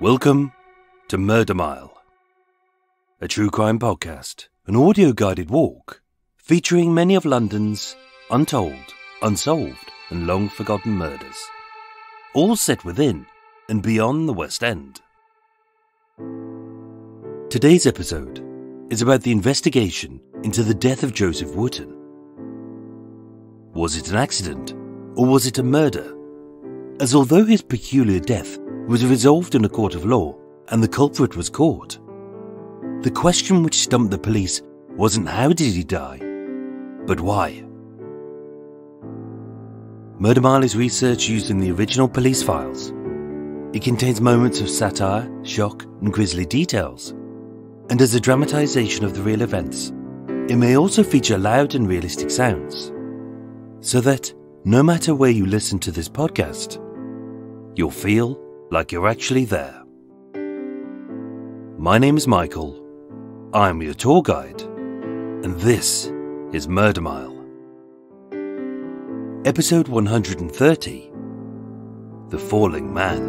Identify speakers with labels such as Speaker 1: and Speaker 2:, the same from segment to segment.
Speaker 1: Welcome to Murder Mile, a true crime podcast, an audio-guided walk featuring many of London's untold, unsolved and long-forgotten murders, all set within and beyond the West End. Today's episode is about the investigation into the death of Joseph Wootton. Was it an accident, or was it a murder? As although his peculiar death was resolved in a court of law and the culprit was caught, the question which stumped the police wasn't how did he die, but why. Murder Mile is research using the original police files. It contains moments of satire, shock and grisly details, and as a dramatisation of the real events, it may also feature loud and realistic sounds, so that no matter where you listen to this podcast, you'll feel like you're actually there. My name is Michael, I'm your tour guide, and this is Murder Mile. Episode 130, The Falling Man.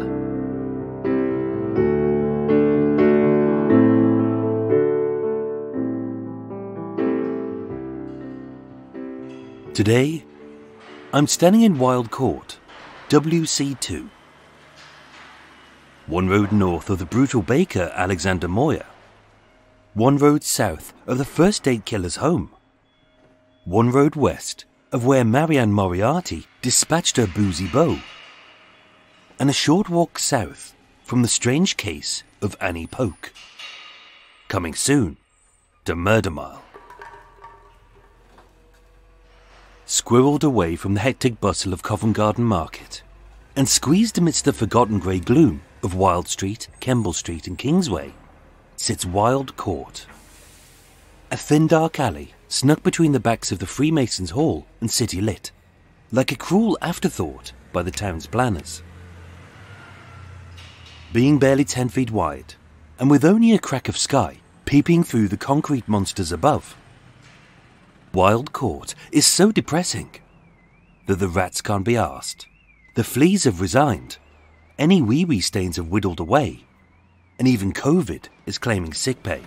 Speaker 1: Today, I'm standing in Wild Court, WC2. One road north of the brutal baker Alexander Moyer. One road south of the first date killer's home. One road west of where Marianne Moriarty dispatched her boozy beau. And a short walk south from the strange case of Annie Polk. Coming soon to Murder Mile. Squirreled away from the hectic bustle of Covent Garden Market, and squeezed amidst the forgotten grey gloom of Wild Street, Kemble Street and Kingsway, sits Wild Court. A thin dark alley snuck between the backs of the Freemasons' Hall and City Lit, like a cruel afterthought by the town's planners. Being barely 10 feet wide, and with only a crack of sky peeping through the concrete monsters above, Wild Court is so depressing that the rats can't be arsed, the fleas have resigned, any wee-wee stains have whittled away, and even COVID is claiming sick pay.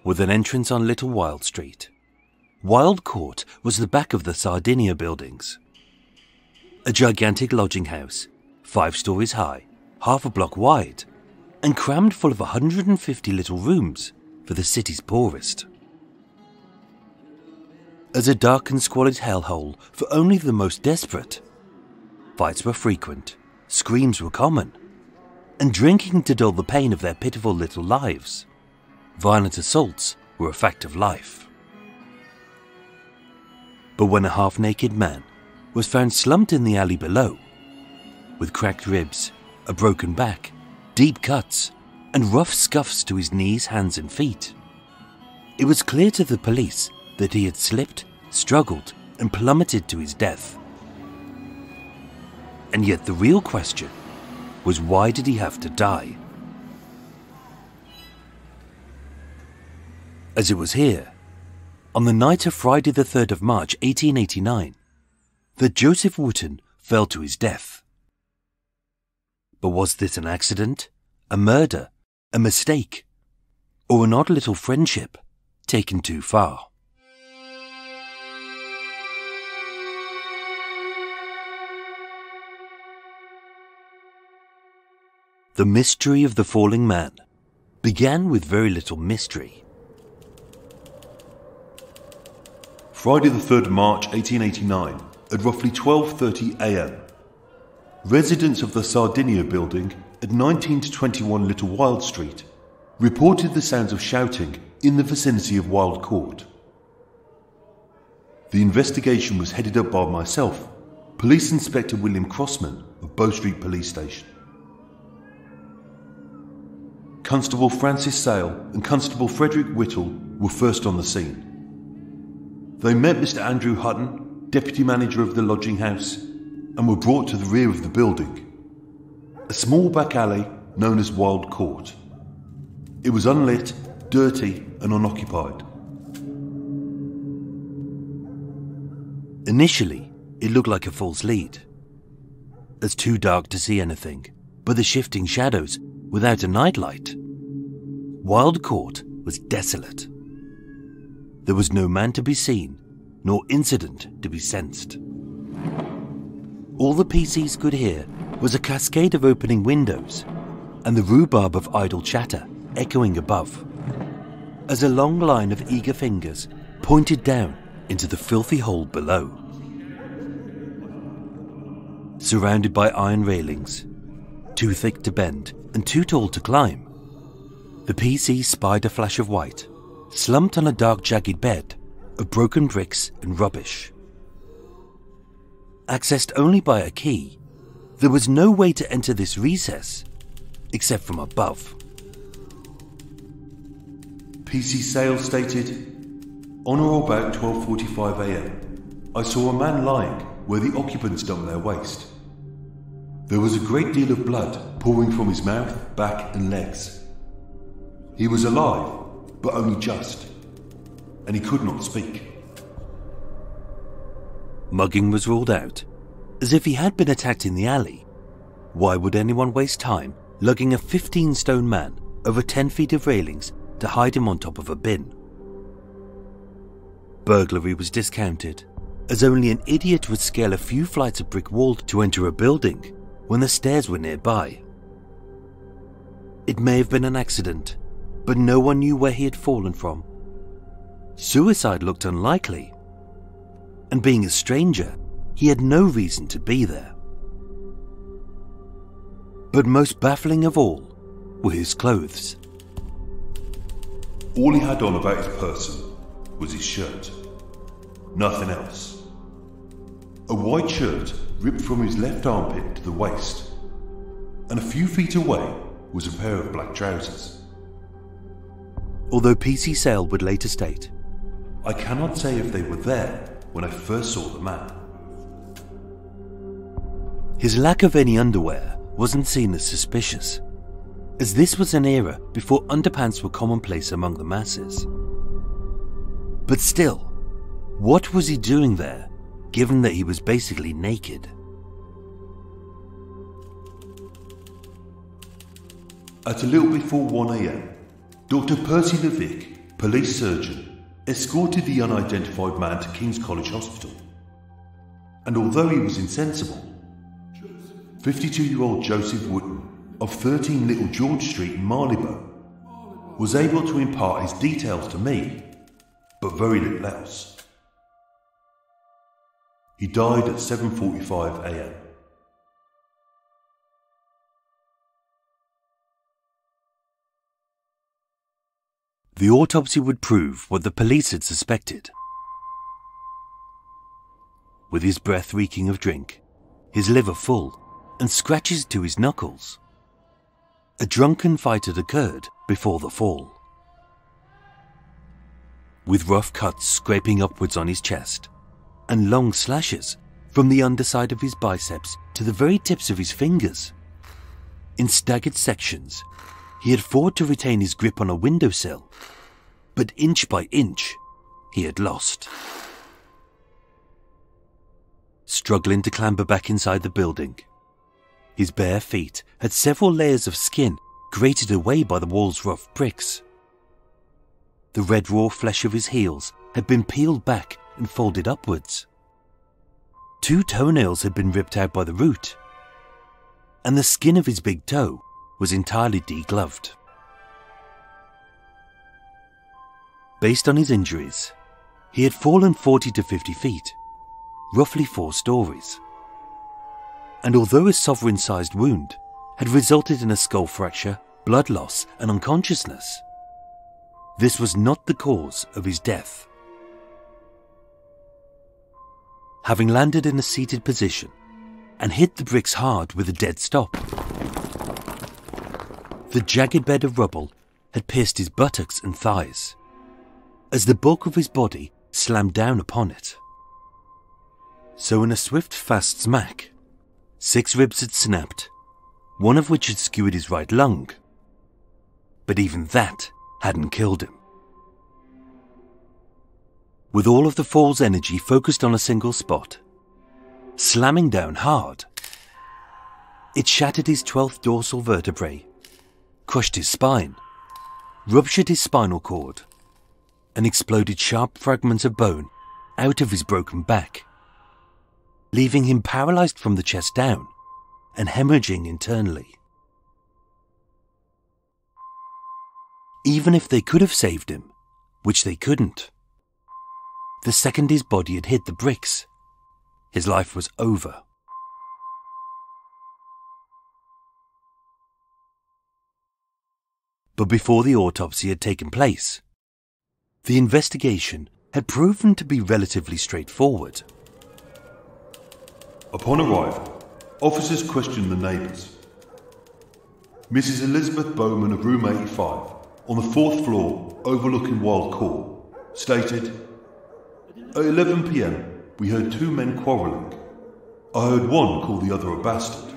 Speaker 1: With an entrance on Little Wild Street, Wild Court was the back of the Sardinia buildings. A gigantic lodging house, 5 stories high, half a block wide, and crammed full of 150 little rooms for the city's poorest. As a dark and squalid hellhole for only the most desperate, fights were frequent, screams were common, and drinking to dull the pain of their pitiful little lives, violent assaults were a fact of life. But when a half-naked man was found slumped in the alley below, with cracked ribs, a broken back, deep cuts, and rough scuffs to his knees, hands and feet, it was clear to the police that he had slipped, struggled, and plummeted to his death. And yet the real question was, why did he have to die? As it was here, on the night of Friday the 3rd of March 1889, that Joseph Wootton fell to his death. But was this an accident, a murder, a mistake, or an odd little friendship taken too far? The mystery of the falling man began with very little mystery.
Speaker 2: Friday the 3rd of March 1889 at roughly 12:30 a.m. Residents of the Sardinia building at 19 to 21 Little Wild Street reported the sounds of shouting in the vicinity of Wild Court. The investigation was headed up by myself, Police Inspector William Crossman of Bow Street Police Station. Constable Francis Sale and Constable Frederick Whittle were first on the scene. They met Mr. Andrew Hutton, Deputy Manager of the lodging house, and were brought to the rear of the building, a small back alley known as Wild Court. It was unlit, dirty and unoccupied.
Speaker 1: Initially, it looked like a false lead, as too dark to see anything, but the shifting shadows without a nightlight. Wild Court was desolate. There was no man to be seen, nor incident to be sensed. All the PCs could hear was a cascade of opening windows and the rhubarb of idle chatter echoing above, as a long line of eager fingers pointed down into the filthy hole below. Surrounded by iron railings, too thick to bend and too tall to climb, the PC spied a flash of white, slumped on a dark jagged bed of broken bricks and rubbish. Accessed only by a key, there was no way to enter this recess except from above.
Speaker 2: PC Sale stated, on or about 12:45 AM, I saw a man lying where the occupants dumped their waste. There was a great deal of blood pouring from his mouth, back and legs. He was alive, but only just, and he could not speak.
Speaker 1: Mugging was ruled out, as if he had been attacked in the alley. Why would anyone waste time lugging a 15-stone man over 10 feet of railings to hide him on top of a bin? Burglary was discounted, as only an idiot would scale a few flights of brick wall to enter a building when the stairs were nearby. It may have been an accident, but no one knew where he had fallen from. Suicide looked unlikely, and being a stranger, he had no reason to be there. But most baffling of all were his clothes.
Speaker 2: All he had on about his person was his shirt. Nothing else. A white shirt ripped from his left armpit to the waist, and a few feet away was a pair of black trousers.
Speaker 1: Although PC Sale would later state,
Speaker 2: I cannot say if they were there when I first saw the man.
Speaker 1: his lack of any underwear wasn't seen as suspicious, as this was an era before underpants were commonplace among the masses. But still, what was he doing there, given that he was basically naked?
Speaker 2: At a little before 1 AM, Dr. Percy Levick, police surgeon, escorted the unidentified man to King's College Hospital. And although he was insensible, 52-year-old Joseph Wootton of 13 Little George Street in Marylebone was able to impart his details to me, but very little else. He died at 7:45 AM.
Speaker 1: The autopsy would prove what the police had suspected. With his breath reeking of drink, his liver full, and scratches to his knuckles, a drunken fight had occurred before the fall. With rough cuts scraping upwards on his chest, and long slashes from the underside of his biceps to the very tips of his fingers. In staggered sections, he had fought to retain his grip on a windowsill, but inch by inch, he had lost. Struggling to clamber back inside the building, his bare feet had several layers of skin grated away by the wall's rough bricks. The red raw flesh of his heels had been peeled back and folded upwards. 2 toenails had been ripped out by the root, and the skin of his big toe was entirely degloved. Based on his injuries, he had fallen 40 to 50 feet, roughly 4 stories. And although a sovereign-sized wound had resulted in a skull fracture, blood loss and unconsciousness, this was not the cause of his death. Having landed in a seated position and hit the bricks hard with a dead stop, the jagged bed of rubble had pierced his buttocks and thighs, as the bulk of his body slammed down upon it. So in a swift, fast smack, 6 ribs had snapped, one of which had skewered his right lung. But even that hadn't killed him. With all of the fall's energy focused on a single spot, slamming down hard, It shattered his 12th dorsal vertebrae, crushed his spine, ruptured his spinal cord, and exploded sharp fragments of bone out of his broken back, leaving him paralyzed from the chest down and hemorrhaging internally. Even if they could have saved him, which they couldn't, the second his body had hit the bricks, his life was over. But before the autopsy had taken place, the investigation had proven to be relatively straightforward.
Speaker 2: Upon arrival, officers questioned the neighbours. Mrs. Elizabeth Bowman of room 85, on the 4th floor overlooking Wild Court, stated, "At 11 p.m. we heard 2 men quarrelling. I heard one call the other a bastard."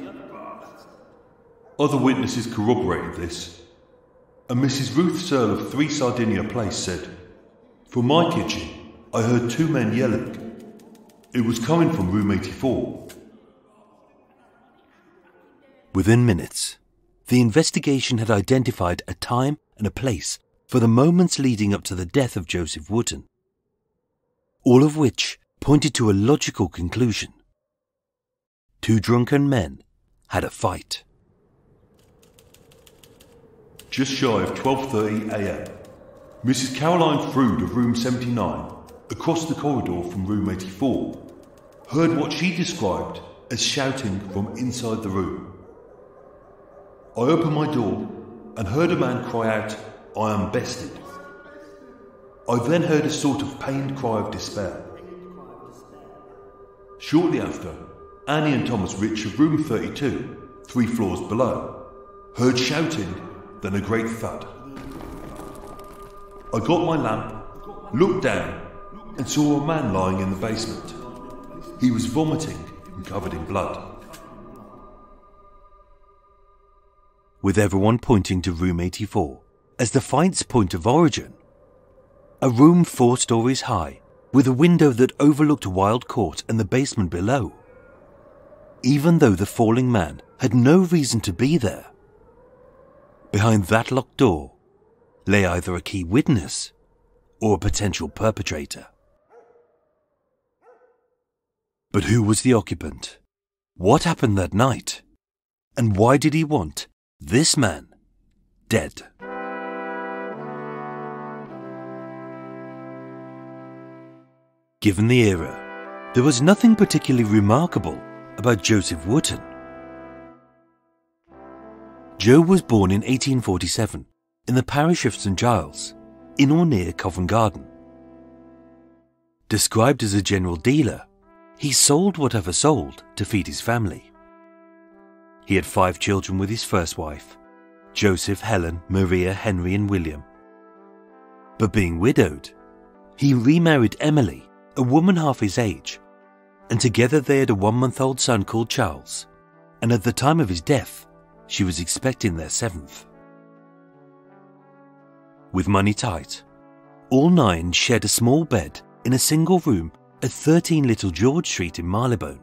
Speaker 2: Other witnesses corroborated this, and Mrs. Ruth Searle of 3 Sardinia Place said, "From my kitchen, I heard 2 men yelling. It was coming from room 84.
Speaker 1: Within minutes, the investigation had identified a time and a place for the moments leading up to the death of Joseph Wootton, all of which pointed to a logical conclusion. 2 drunken men had a fight.
Speaker 2: Just shy of 12:30 a.m., Mrs. Caroline Froude of room 79, across the corridor from room 84, heard what she described as shouting from inside the room. I opened my door and heard a man cry out, "I am bested." I then heard a sort of pained cry of despair. Shortly after, Annie and Thomas Rich of room 32, 3 floors below, heard shouting, then a great thud. I got my lamp, looked down, and saw a man lying in the basement. He was vomiting and covered in blood.
Speaker 1: With everyone pointing to room 84 as the fight's point of origin, a room 4 stories high with a window that overlooked Wild Court and the basement below. Even though the falling man had no reason to be there, behind that locked door lay either a key witness or a potential perpetrator. But who was the occupant? What happened that night? And why did he want this man dead? Given the era, there was nothing particularly remarkable about Joseph Wootton. Joe was born in 1847 in the parish of St Giles, in or near Covent Garden. Described as a general dealer, he sold whatever sold to feed his family. He had 5 children with his first wife, Joseph, Helen, Maria, Henry and William. But being widowed, he remarried Emily, a woman half his age, and together they had a 1-month-old son called Charles, and at the time of his death, she was expecting their 7th. With money tight, all 9 shared a small bed in a single room at 13 Little George Street in Marylebone.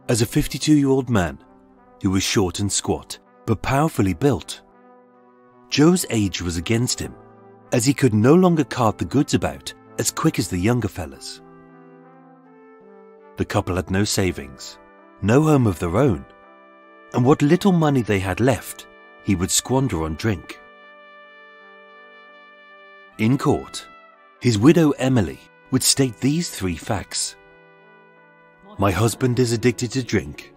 Speaker 1: As a 52-year-old man who was short and squat but powerfully built, Joe's age was against him, as he could no longer cart the goods about as quick as the younger fellas. The couple had no savings, no home of their own, and what little money they had left he would squander on drink. In court, his widow Emily would state these 3 facts. My husband is addicted to drink.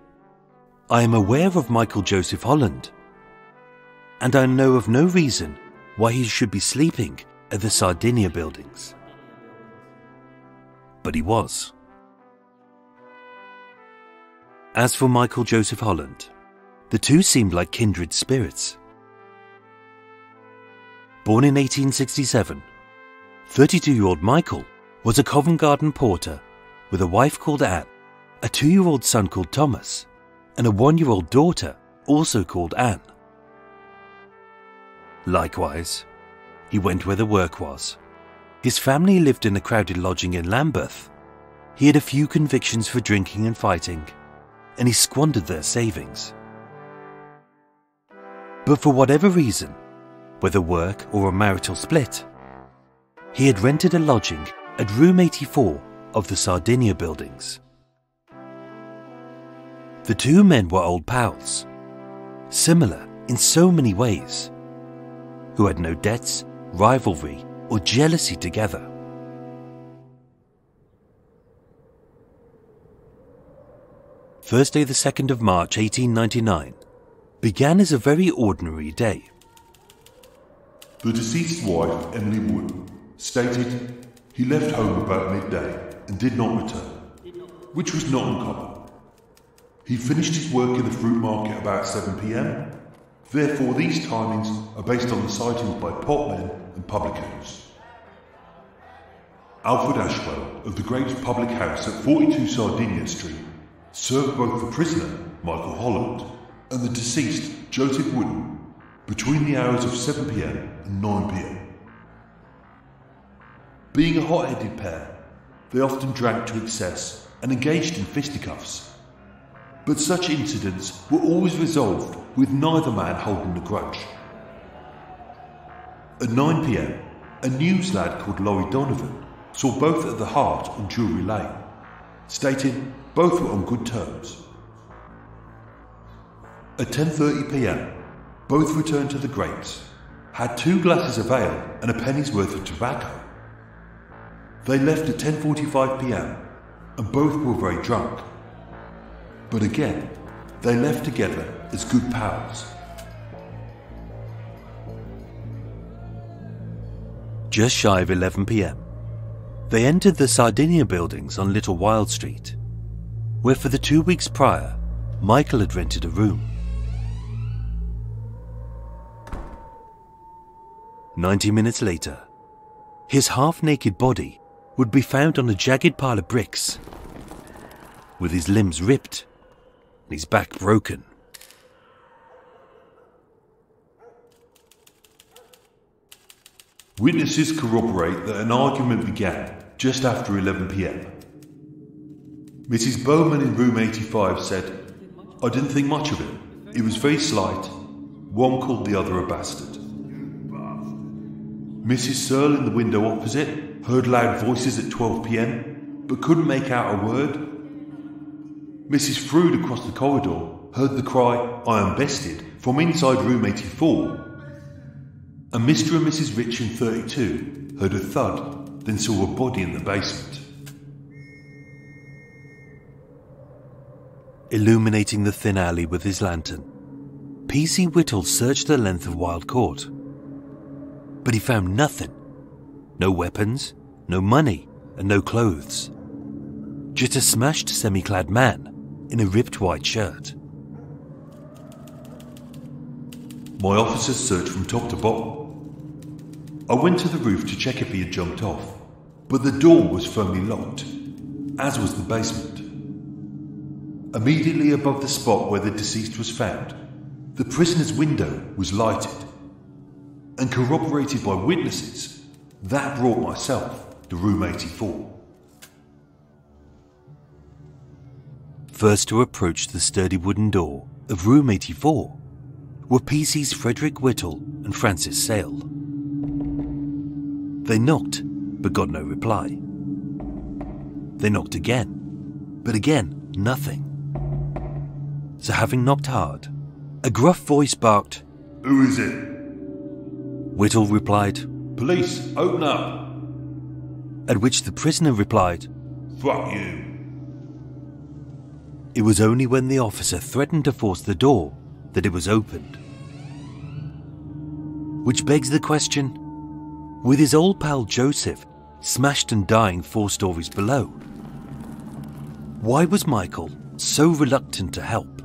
Speaker 1: I am aware of Michael Joseph Holland. And I know of no reason why he should be sleeping at the Sardinia buildings. But he was. As for Michael Joseph Holland, the two seemed like kindred spirits. Born in 1867, 32-year-old Michael was a Covent Garden porter with a wife called Anne, a 2-year-old son called Thomas, and a 1-year-old daughter also called Anne. Likewise, he went where the work was. His family lived in a crowded lodging in Lambeth. He had a few convictions for drinking and fighting, and he squandered their savings. But for whatever reason, whether work or a marital split, he had rented a lodging at room 84 of the Sardinia buildings. The two men were old pals, similar in so many ways, who had no debts, rivalry, or jealousy together. Thursday the 2nd of March 1899 began as a very ordinary day.
Speaker 2: The deceased wife, Emily Wooten, stated he left home about midday and did not return, which was not uncommon. He finished his work in the fruit market about 7 p.m. Therefore, these timings are based on the sightings by potmen and publicans. Alfred Ashwell of the Grapes Public House at 42 Sardinia Street served both the prisoner, Michael Holland, and the deceased, Joseph Wootton, between the hours of 7 p.m. and 9 p.m. Being a hot-headed pair, they often drank to excess and engaged in fisticuffs. But such incidents were always resolved with neither man holding a grudge. At 9 p.m, a news lad called Laurie Donovan saw both at the Hart on Drury Lane, stating both were on good terms. At 10:30 p.m, both returned to the Grapes, had 2 glasses of ale and a penny's worth of tobacco. They left at 10:45 p.m, and both were very drunk. But again, they left together as good pals.
Speaker 1: Just shy of 11 p.m, they entered the Sardinia buildings on Little Wild Street, where for the 2 weeks prior, Michael had rented a room. 90 minutes later, his half-naked body would be found on a jagged pile of bricks, with his limbs ripped and his back broken.
Speaker 2: Witnesses corroborate that an argument began just after 11 p.m. Mrs. Bowman in room 85 said, "I didn't think much of it. It was very slight. One called the other a bastard." Mrs. Searle in the window opposite heard loud voices at 12 p.m, but couldn't make out a word. Mrs. Froude across the corridor heard the cry, "I am bested," from inside room 84. And Mr. and Mrs. Rich in 32 heard a thud, then saw a body in the basement.
Speaker 1: Illuminating the thin alley with his lantern, P.C. Whittle searched the length of Wild Court. But he found nothing. No weapons, no money, and no clothes. Just a smashed semi-clad man in a ripped white shirt.
Speaker 2: My officers searched from top to bottom. I went to the roof to check if he had jumped off, but the door was firmly locked, as was the basement. Immediately above the spot where the deceased was found, the prisoner's window was lighted, and corroborated by witnesses, that brought myself to room 84.
Speaker 1: First to approach the sturdy wooden door of room 84 were PC's Frederick Whittle and Francis Sale. They knocked, but got no reply. They knocked again, but again, nothing. So having knocked hard, a gruff voice barked,
Speaker 2: "Who is it?"
Speaker 1: Whittle replied,
Speaker 2: "Police, open up."
Speaker 1: At which the prisoner replied,
Speaker 2: "Fuck you."
Speaker 1: It was only when the officer threatened to force the door that it was opened. Which begs the question, with his old pal Joseph smashed and dying 4 stories below, why was Michael so reluctant to help?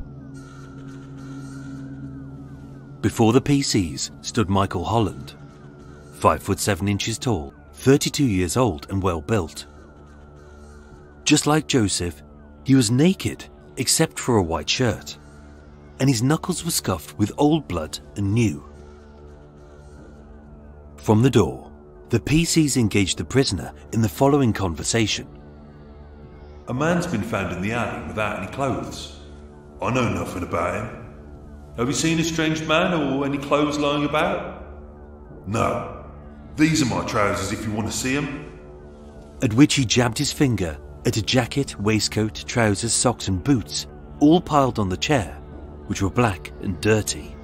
Speaker 1: Before the PCs stood Michael Holland, 5 foot 7 inches tall, 32 years old and well built. Just like Joseph, he was naked except for a white shirt, and his knuckles were scuffed with old blood and new. From the door, the PCs engaged the prisoner in the following conversation.
Speaker 2: "A man's been found in the alley without any clothes. I know nothing about him. Have you seen a strange man or any clothes lying about? No. These are my trousers if you want to see them.
Speaker 1: At which he jabbed his finger at a jacket, waistcoat, trousers, socks and boots, all piled on the chair, which were black and dirty.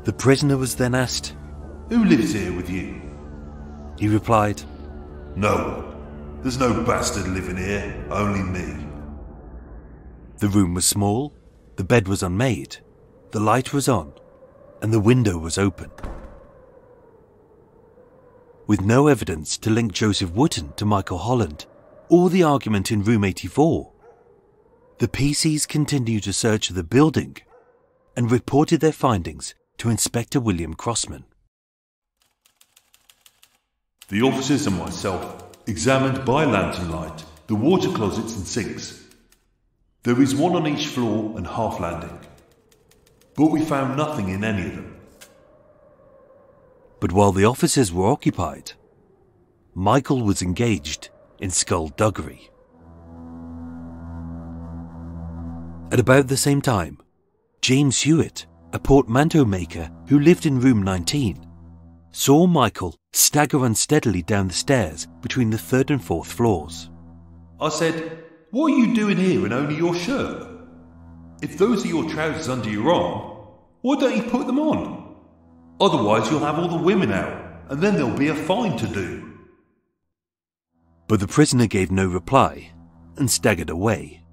Speaker 1: The prisoner was then asked,
Speaker 2: Who lives here with you?
Speaker 1: He replied,
Speaker 2: No one. There's no bastard living here, only me.
Speaker 1: The room was small, the bed was unmade, the light was on, and the window was open. With no evidence to link Joseph Wootton to Michael Holland or the argument in room 84, the PCs continued to search the building and reported their findings to Inspector William Crossman.
Speaker 2: The officers and myself examined by lantern light the water closets and sinks. There is one on each floor and half landing, but we found nothing in any of them.
Speaker 1: But while the officers were occupied, Michael was engaged in skullduggery. At about the same time, James Hewitt, a portmanteau maker who lived in room 19, saw Michael stagger unsteadily down the stairs between the 3rd and 4th floors.
Speaker 2: I said, What are you doing here in only your shirt? If those are your trousers under your arm, why don't you put them on? Otherwise you'll have all the women out, and then there'll be a fine to do.
Speaker 1: But the prisoner gave no reply and staggered away,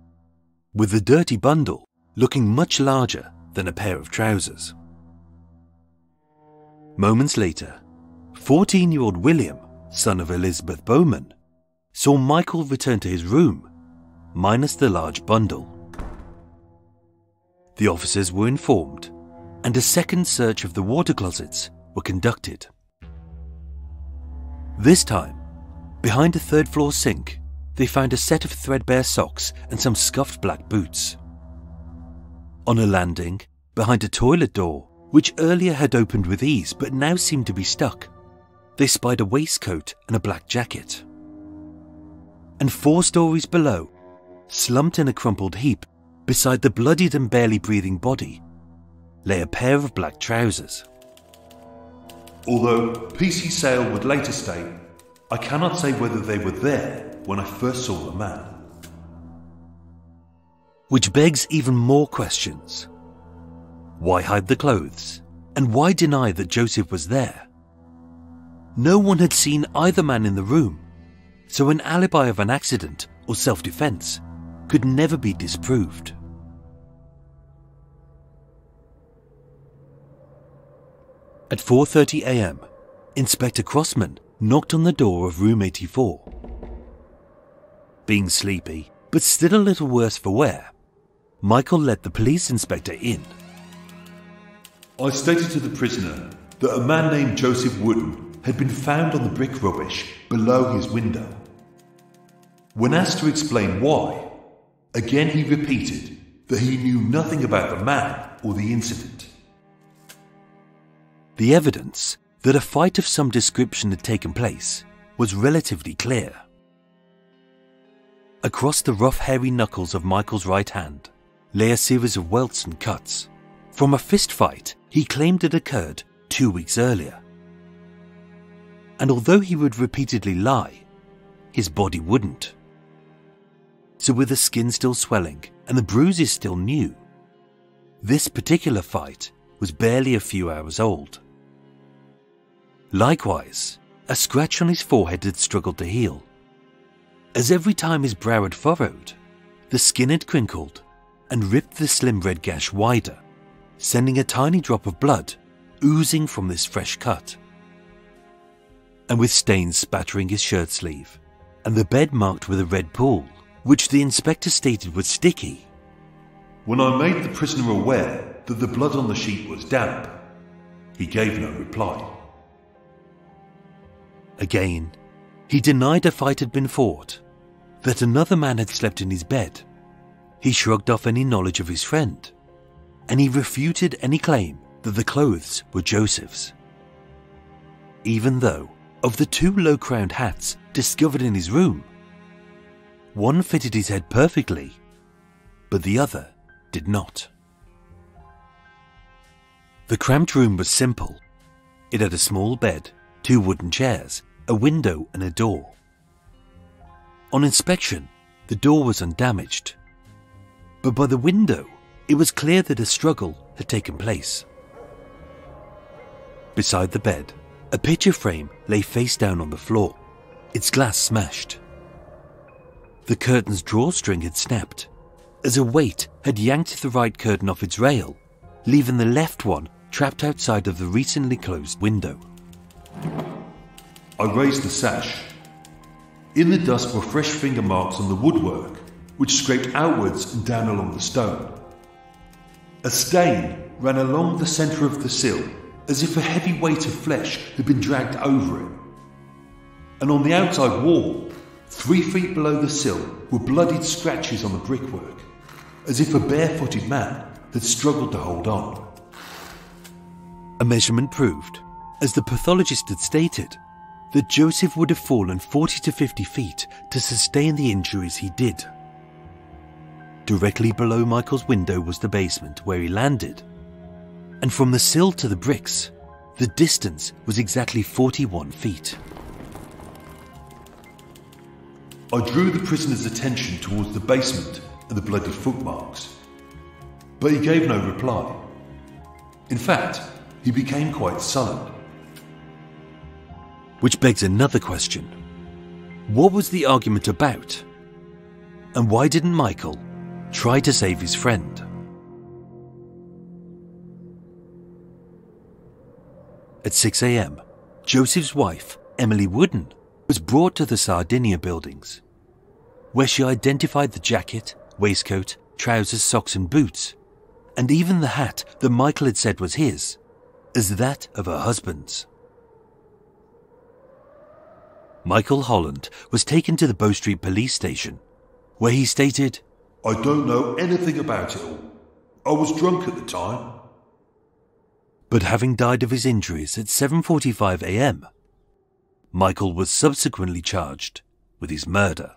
Speaker 1: with the dirty bundle looking much larger than a pair of trousers. Moments later, 14-year-old William, son of Elizabeth Bowman, saw Michael return to his room, minus the large bundle. The officers were informed, and a second search of the water closets were conducted. This time, behind a 3rd floor sink, they found a set of threadbare socks and some scuffed black boots. On a landing, behind a toilet door, which earlier had opened with ease but now seemed to be stuck, they spied a waistcoat and a black jacket. And 4 stories below, slumped in a crumpled heap beside the bloodied and barely breathing body, lay a pair of black trousers.
Speaker 2: Although PC Sale would later state, I cannot say whether they were there when I first saw the man.
Speaker 1: Which begs even more questions. Why hide the clothes? And why deny that Joseph was there? No one had seen either man in the room, so an alibi of an accident or self-defense could never be disproved. At 4:30 a.m, Inspector Crossman knocked on the door of room 84. Being sleepy, but still a little worse for wear, Michael let the police inspector in.
Speaker 2: I stated to the prisoner that a man named Joseph Wootton had been found on the brick rubbish below his window. When asked to explain why, again he repeated that he knew nothing about the man or the incident.
Speaker 1: The evidence that a fight of some description had taken place was relatively clear. Across the rough hairy knuckles of Michael's right hand lay a series of welts and cuts from a fist fight he claimed had occurred 2 weeks earlier. And although he would repeatedly lie, his body wouldn't. So with the skin still swelling and the bruises still new, this particular fight was barely a few hours old. Likewise, a scratch on his forehead had struggled to heal, as every time his brow had furrowed, the skin had crinkled and ripped the slim red gash wider, sending a tiny drop of blood oozing from this fresh cut. And with stains spattering his shirt sleeve, and the bed marked with a red pool, which the inspector stated was sticky.
Speaker 2: When I made the prisoner aware that the blood on the sheet was damp, he gave no reply.
Speaker 1: Again, he denied a fight had been fought, that another man had slept in his bed. He shrugged off any knowledge of his friend, and he refuted any claim that the clothes were Joseph's. Even though, of the 2 low-crowned hats discovered in his room, one fitted his head perfectly, but the other did not. The cramped room was simple. It had a small bed, 2 wooden chairs, a window and a door. On inspection, the door was undamaged. But by the window, it was clear that a struggle had taken place. Beside the bed, a picture frame lay face down on the floor, its glass smashed. The curtain's drawstring had snapped, as a weight had yanked the right curtain off its rail, leaving the left one trapped outside of the recently closed window.
Speaker 2: I raised the sash. In the dust were fresh finger marks on the woodwork, which scraped outwards and down along the stone. A stain ran along the centre of the sill, as if a heavy weight of flesh had been dragged over it. And on the outside wall, 3 feet below the sill, were bloodied scratches on the brickwork, as if a barefooted man had struggled to hold on.
Speaker 1: A measurement proved, as the pathologist had stated, that Joseph would have fallen 40 to 50 feet to sustain the injuries he did. Directly below Michael's window was the basement where he landed, and from the sill to the bricks, the distance was exactly 41 feet.
Speaker 2: I drew the prisoner's attention towards the basement and the bloody footmarks, but he gave no reply. In fact, he became quite sullen.
Speaker 1: Which begs another question. What was the argument about? And why didn't Michael try to save his friend? At 6 a.m, Joseph's wife, Emily Wooten, was brought to the Sardinia buildings, where she identified the jacket, waistcoat, trousers, socks and boots, and even the hat that Michael had said was his, as that of her husband's. Michael Holland was taken to the Bow Street police station, where he stated,
Speaker 2: "I don't know anything about it all. I was drunk at the time."
Speaker 1: But having died of his injuries at 7:45 a.m, Michael was subsequently charged with his murder.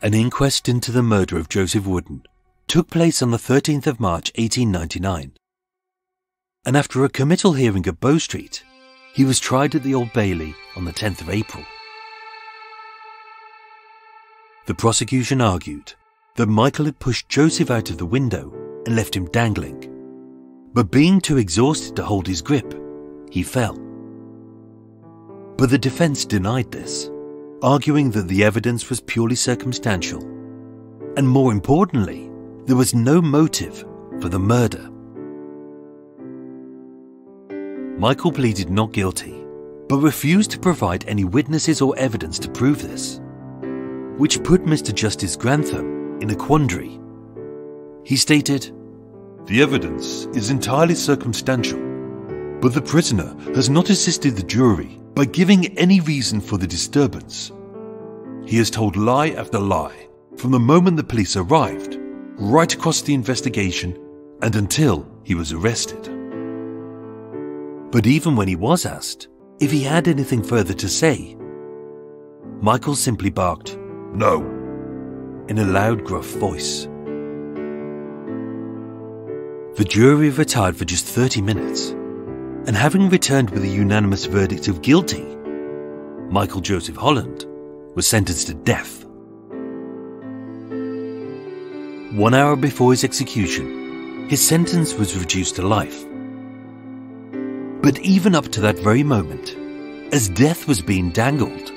Speaker 1: An inquest into the murder of Joseph Wootton took place on the 13th of March 1899, and after a committal hearing at Bow Street, he was tried at the Old Bailey on the 10th of April. The prosecution argued that Michael had pushed Joseph out of the window and left him dangling, but being too exhausted to hold his grip, he fell. But the defense denied this, arguing that the evidence was purely circumstantial, and more importantly, there was no motive for the murder. Michael pleaded not guilty, but refused to provide any witnesses or evidence to prove this, which put Mr. Justice Grantham in a quandary. He stated,
Speaker 2: "The evidence is entirely circumstantial, but the prisoner has not assisted the jury by giving any reason for the disturbance. He has told lie after lie from the moment the police arrived, right across the investigation and until he was arrested."
Speaker 1: But even when he was asked if he had anything further to say, Michael simply barked,
Speaker 2: "No,"
Speaker 1: in a loud, gruff voice. The jury retired for just 30 minutes, and having returned with a unanimous verdict of guilty, Michael Joseph Holland was sentenced to death. 1 hour before his execution, his sentence was reduced to life. But even up to that very moment, as death was being dangled,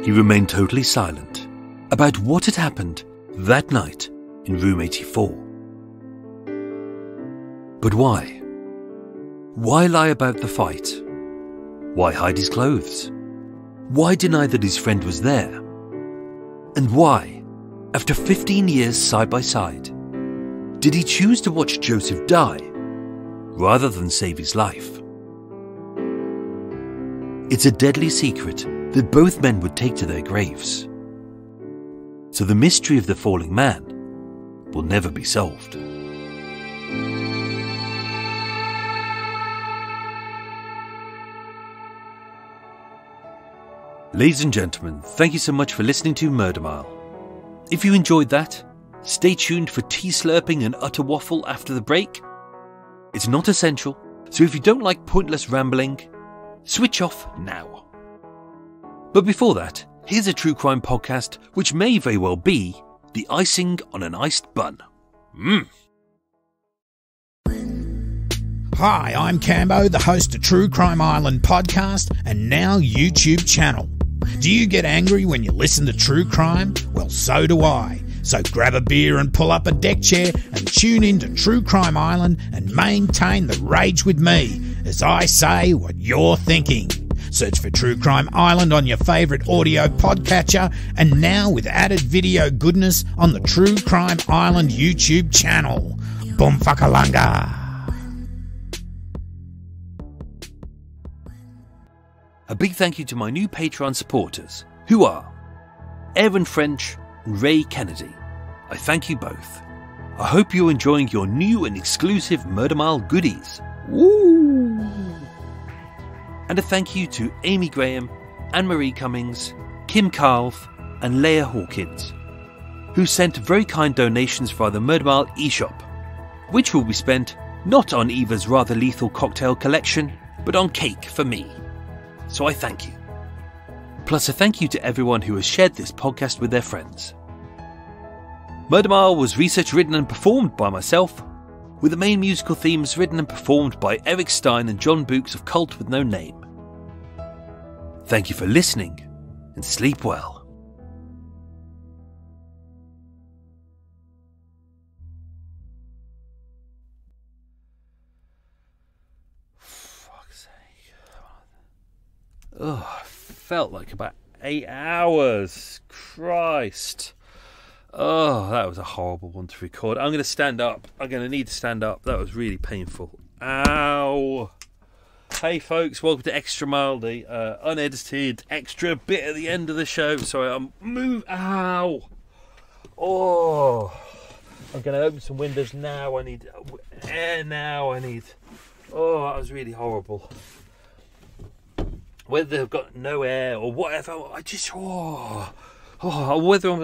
Speaker 1: he remained totally silent about what had happened that night in room 84. But why? Why lie about the fight? Why hide his clothes? Why deny that his friend was there? And why, after 15 years side by side, did he choose to watch Joseph die rather than save his life? It's a deadly secret that both men would take to their graves. So the mystery of the falling man will never be solved. Ladies and gentlemen, thank you so much for listening to Murder Mile. If you enjoyed that, stay tuned for tea slurping and utter waffle after the break. It's not essential, so if you don't like pointless rambling, switch off now. But before that, here's a true crime podcast which may very well be the icing on an iced bun.
Speaker 3: Hi, I'm Cambo, the host of True Crime Island podcast and now YouTube channel. Do you get angry when you listen to true crime? Well, so do I. So grab a beer and pull up a deck chair and tune in to True Crime Island and maintain the rage with me as I say what you're thinking. Search for True Crime Island on your favourite audio podcatcher and now with added video goodness on the True Crime Island YouTube channel. Boom fuckalunga.
Speaker 1: A big thank you to my new Patreon supporters, who are Aaron French and Ray Kennedy. I thank you both. I hope you're enjoying your new and exclusive Murder Mile goodies. Woo! And a thank you to Amy Graham, Anne-Marie Cummings, Kim Carlf and Leah Hawkins, who sent very kind donations via the Murder Mile eShop, which will be spent not on Eva's rather lethal cocktail collection, but on cake for me. So I thank you. Plus a thank you to everyone who has shared this podcast with their friends. Murder Mile was researched, written and performed by myself, with the main musical themes written and performed by Eric Stein and John Books of Cult with No Name. Thank you for listening and sleep well. Fuck's sake. Oh, felt like about 8 hours. Christ. Oh, that was a horrible one to record. I'm going to stand up. I'm going to need to stand up. That was really painful. Ow. Hey, folks. Welcome to Extra Mildy. Unedited extra bit at the end of the show. Sorry, I'm Ow. Oh. I'm going to open some windows now. I need air now. Oh, that was really horrible. Whether they've got no air or whatever, I just... whether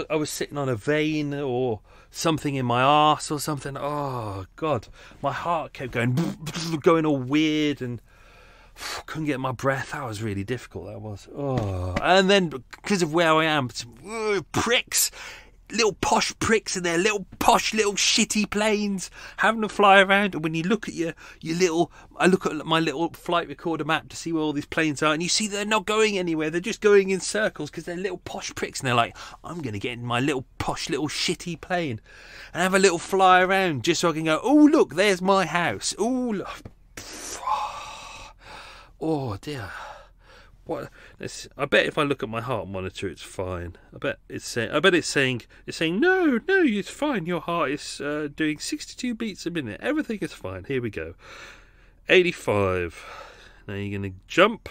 Speaker 1: I was sitting on a vein or something in my arse or something. Oh, God. My heart kept going all weird and couldn't get my breath. That was really difficult, that was. Oh. And then, because of where I am, pricks. Little posh pricks in their little posh little shitty planes having to fly around, and when you look at I look at my little flight recorder map to see where all these planes are, and you see they're not going anywhere, they're just going in circles because they're little posh pricks, and they're like, I'm going to get in my little posh little shitty plane and have a little fly around just so I can go, oh look, there's my house, oh look. Oh dear. What? I bet if I look at my heart monitor, it's fine. I bet it's saying no, it's fine. Your heart is doing 62 beats a minute. Everything is fine. Here we go. 85. Now you're going to jump,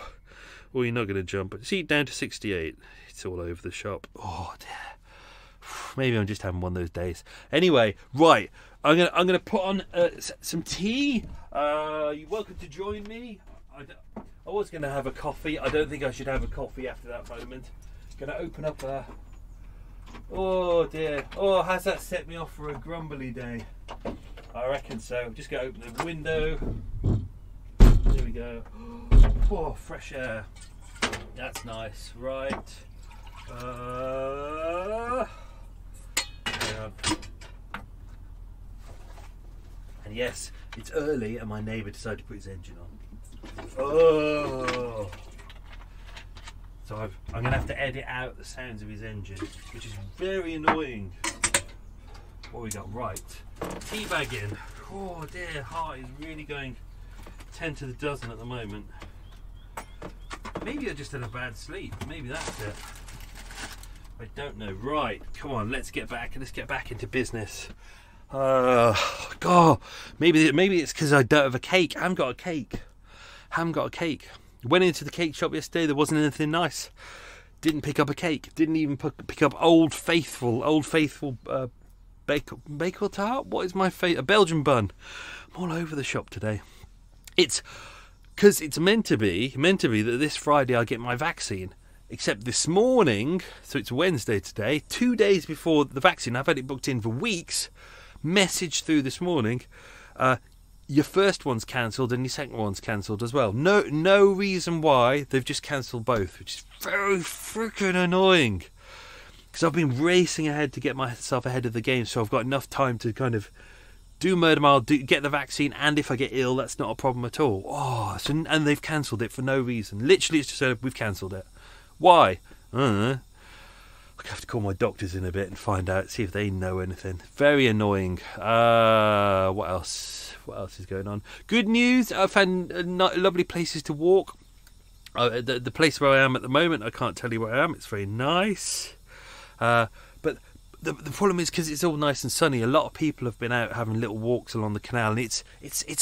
Speaker 1: or you're not going to jump. See, down to 68. It's all over the shop. Oh dear. Maybe I'm just having one of those days. Anyway, right. I'm gonna put on some tea. You're welcome to join me. I was going to have a coffee. I don't think I should have a coffee after that moment. Going to open up a... Oh dear. Oh, has that set me off for a grumbly day? I reckon so. I'm just going to open the window. There we go. Oh, fresh air. That's nice. Right. And yes, it's early and my neighbour decided to put his engine on. Oh, so I'm going to have to edit out the sounds of his engine, which is very annoying. What we got? Right, teabagging. Oh dear, heart is really going 10 to the dozen at the moment. Maybe I just had a bad sleep. Maybe that's it. I don't know. Right, come on, let's get back into business. God, maybe it's because I don't have a cake. I haven't got a cake. Went into the cake shop yesterday. There wasn't anything nice. Didn't pick up a cake. Didn't even pick up Old Faithful bagel tart. What is my fate? A Belgian bun. I'm all over the shop today. It's because it's meant to be that this Friday I get my vaccine.
Speaker 4: Except this morning, so it's Wednesday today, 2 days before the vaccine, I've had it booked in for weeks, message through this morning, your first one's cancelled and your second one's cancelled as well. No reason why, they've just cancelled both, which is very freaking annoying. Because I've been racing ahead to get myself ahead of the game, so I've got enough time to kind of do Murder Mile, get the vaccine, and if I get ill, that's not a problem at all. And they've cancelled it for no reason. Literally, it's just said, we've cancelled it. Why? I don't know. I have to call my doctors in a bit and find out, see if they know anything. Very annoying. What else? What else is going on? Good news. I found lovely places to walk. The place where I am at the moment, I can't tell you where I am. It's very nice. But the problem is, because it's all nice and sunny, a lot of people have been out having little walks along the canal, and it's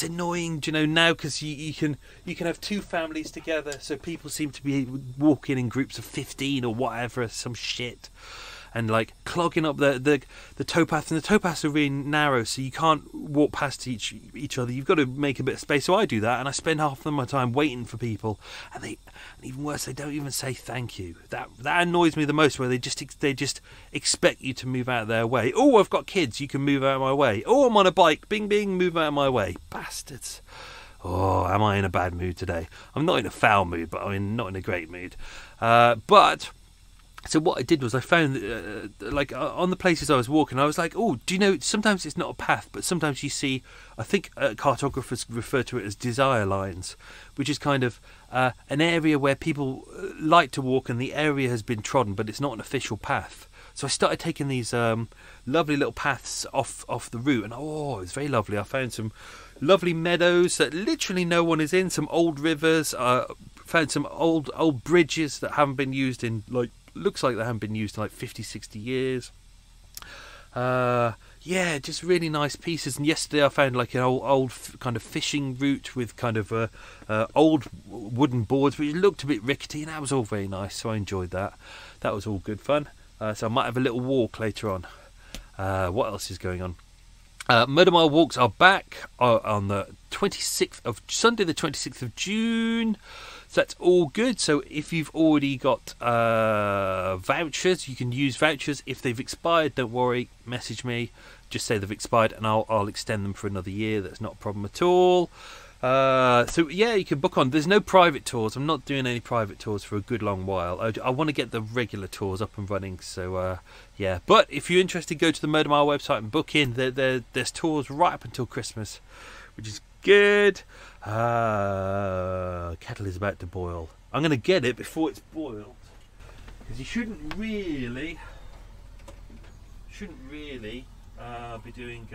Speaker 4: annoying, you know, now, because you can have two families together, so people seem to be walking in groups of 15 or whatever, some shit, and like clogging up the towpath, and the towpaths are really narrow, so you can't walk past each other. You've got to make a bit of space. So I do that, and I spend half of my time waiting for people, and even worse, they don't even say thank you. That annoys me the most, where they just expect you to move out of their way. Oh, I've got kids, you can move out of my way. Oh, I'm on a bike, bing bing, move out of my way, bastards. Oh, am I in a bad mood today? I'm not in a foul mood, but I'm not in a great mood. So what I did was I found, on the places I was walking, I was like, oh, do you know, sometimes it's not a path, but sometimes you see, I think cartographers refer to it as desire lines, which is kind of an area where people like to walk, and the area has been trodden, but it's not an official path. So I started taking these lovely little paths off the route, and it was very lovely. I found some lovely meadows that literally no one is in, some old rivers, found some old bridges that haven't been used in, looks like they haven't been used in 50, 60 years. Yeah, just really nice pieces. And yesterday I found an old kind of fishing route with kind of old wooden boards, which looked a bit rickety, and that was all very nice, so I enjoyed that. That was all good fun. So I might have a little walk later on. What else is going on? Murder Mile walks are back on the 26th of Sunday, the 26th of June. So that's all good. So if you've already got vouchers, you can use vouchers. If they've expired, don't worry, message me. Just say they've expired, and I'll extend them for another year. That's not a problem at all. So yeah, you can book on. There's no private tours. I'm not doing any private tours for a good long while. I want to get the regular tours up and running. So yeah, but if you're interested, go to the Murder Mile website and book in. There's tours right up until Christmas, which is good. Kettle is about to boil. I'm going to get it before it's boiled, because you shouldn't really be doing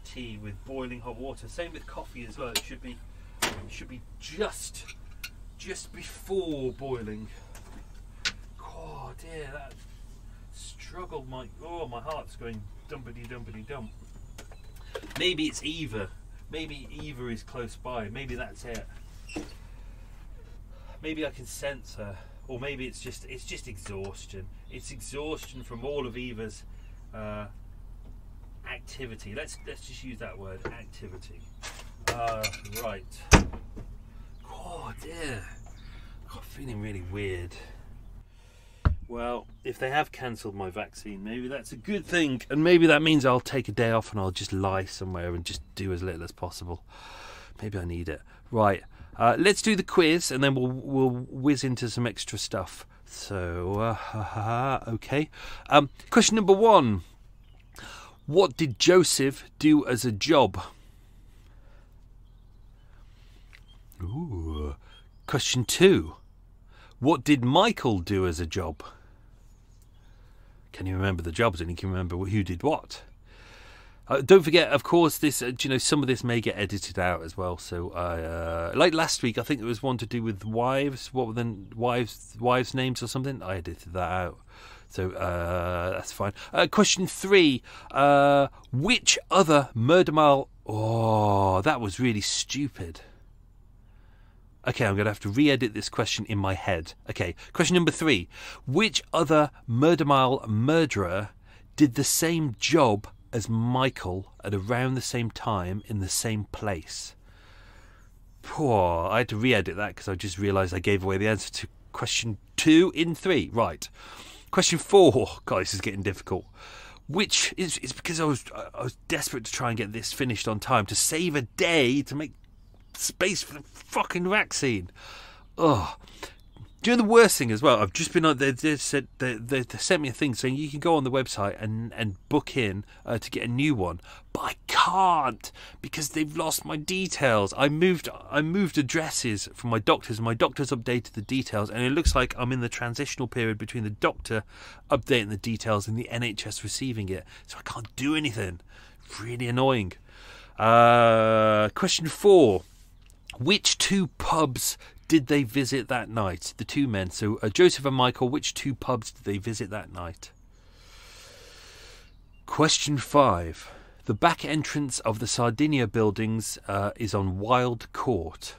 Speaker 4: tea with boiling hot water. Same with coffee as well. It should be just before boiling. Oh dear, that struggled my heart's going dumpity dump. Maybe it's Eva. Maybe Eva is close by. Maybe that's it. Maybe I can sense her, or maybe it's just exhaustion. It's exhaustion from all of Eva's activity. Let's just use that word, activity. Right. Oh dear. I'm feeling really weird. Well, if they have cancelled my vaccine, maybe that's a good thing, and maybe that means I'll take a day off and I'll just lie somewhere and just do as little as possible. Maybe I need it. Right, let's do the quiz, and then we'll whiz into some extra stuff. So, okay. Question number 1. What did Joseph do as a job? Ooh. Question 2. What did Michael do as a job? Can you remember the jobs, and you can remember who did what? Don't forget, of course, this some of this may get edited out as well. So, like last week, I think there was one to do with wives. What were the wives' names or something? I edited that out, so that's fine. Question 3: which other Murder Mile? Oh, that was really stupid. Okay, I'm going to have to re-edit this question in my head. Okay, question number 3. Which other Murder Mile murderer did the same job as Michael at around the same time in the same place? Poor. I had to re-edit that because I just realised I gave away the answer to question 2 in 3. Right. Question 4. God, this is getting difficult. Which is because I was desperate to try and get this finished on time to save a day to make space for the fucking vaccine. Oh. Do you know the worst thing as well? I've just been on. They sent me a thing saying you can go on the website and book in to get a new one, but I can't because they've lost my details. I moved addresses from my doctors, and my doctor's updated the details, and it looks like I'm in the transitional period between the doctor updating the details and the NHS receiving it, so I can't do anything. Really annoying. Question 4: which 2 pubs did they visit that night? The 2 men. So Joseph and Michael, which 2 pubs did they visit that night? Question 5. The back entrance of the Sardinia buildings is on Wild Court.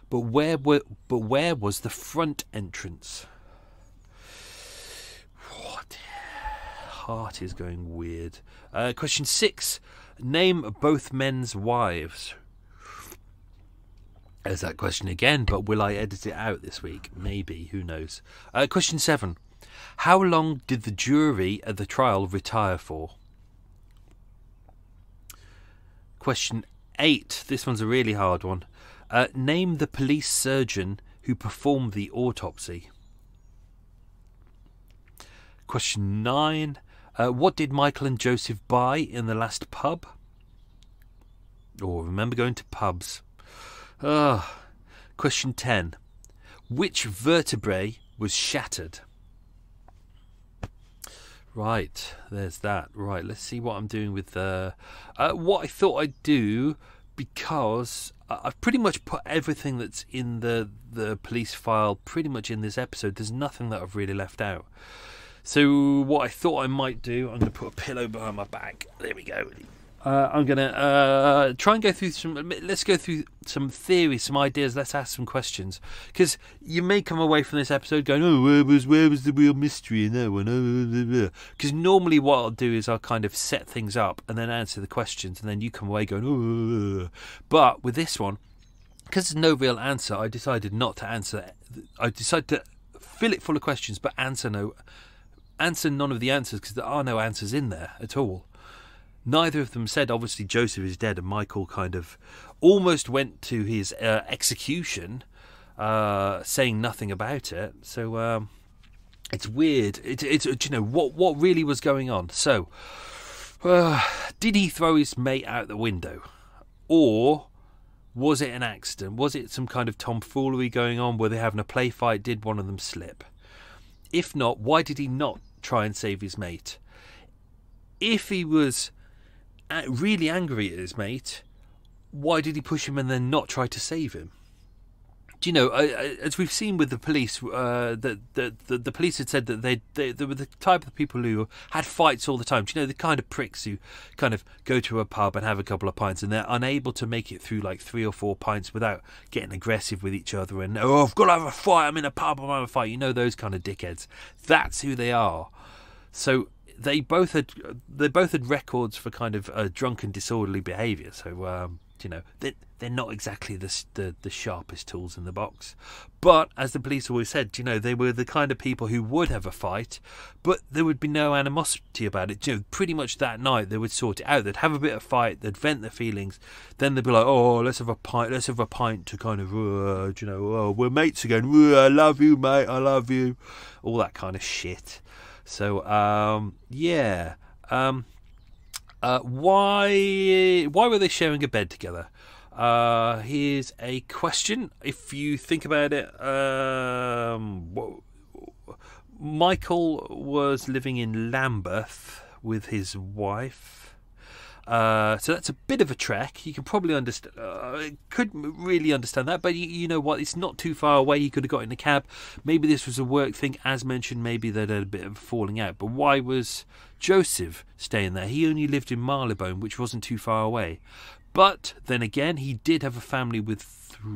Speaker 4: But where was the front entrance? What? Heart is going weird. Question 6. Name both men's wives. There's that question again, but will I edit it out this week? Maybe, who knows. Question 7. How long did the jury at the trial retire for? Question 8. This one's a really hard one. Name the police surgeon who performed the autopsy. Question 9. What did Michael and Joseph buy in the last pub? Remember going to pubs. Question 10. Which vertebrae was shattered? Right, there's that. Right, let's see what I'm doing with what I thought I'd do, because I've pretty much put everything that's in the police file pretty much in this episode. There's nothing that I've really left out. So what I thought I might do, I'm going to put a pillow behind my back. There we go. I'm going to try and go through let's go through some theories, some ideas, let's ask some questions. Because you may come away from this episode going, oh, where was the real mystery in that one? Because normally what I'll do is I'll kind of set things up and then answer the questions, and then you come away going, oh. But with this one, because there's no real answer, I decided not to answer. I decided to fill it full of questions, but answer none of the answers, because there are no answers in there at all. Neither of them said, obviously, Joseph is dead, and Michael kind of almost went to his execution, saying nothing about it. So it's weird. It's you know what really was going on. So did he throw his mate out the window, or was it an accident? Was it some kind of tomfoolery going on? Were they having a play fight? Did one of them slip? If not, why did he not try and save his mate? If he was really angry at his mate, why did he push him and then not try to save him? Do you know, as we've seen with the police, the police had said that they were the type of people who had fights all the time. Do you know, the kind of pricks who kind of go to a pub and have a couple of pints, and they're unable to make it through like 3 or 4 pints without getting aggressive with each other and, oh, I've got to have a fight, I'm in a pub, I'm having a fight. You know, those kind of dickheads. That's who they are. So they both had records for kind of drunken, disorderly behaviour. So you know, they're not exactly the sharpest tools in the box. But as the police always said, you know, they were the kind of people who would have a fight, but there would be no animosity about it. You know, pretty much that night they would sort it out. They'd have a bit of fight, they'd vent their feelings, then they'd be like, oh, let's have a pint to kind of, you know, oh, we're mates again. I love you, mate. I love you. All that kind of shit. So, yeah. Why were they sharing a bed together? Here's a question. If you think about it, Michael was living in Lambeth with his wife. So that's a bit of a trek. You can probably understand. Couldn't really understand that, but you know what? It's not too far away. He could have got in a cab. Maybe this was a work thing, as mentioned. Maybe they'd had a bit of a falling out. But why was Joseph staying there? He only lived in Marylebone, which wasn't too far away. But then again, he did have a family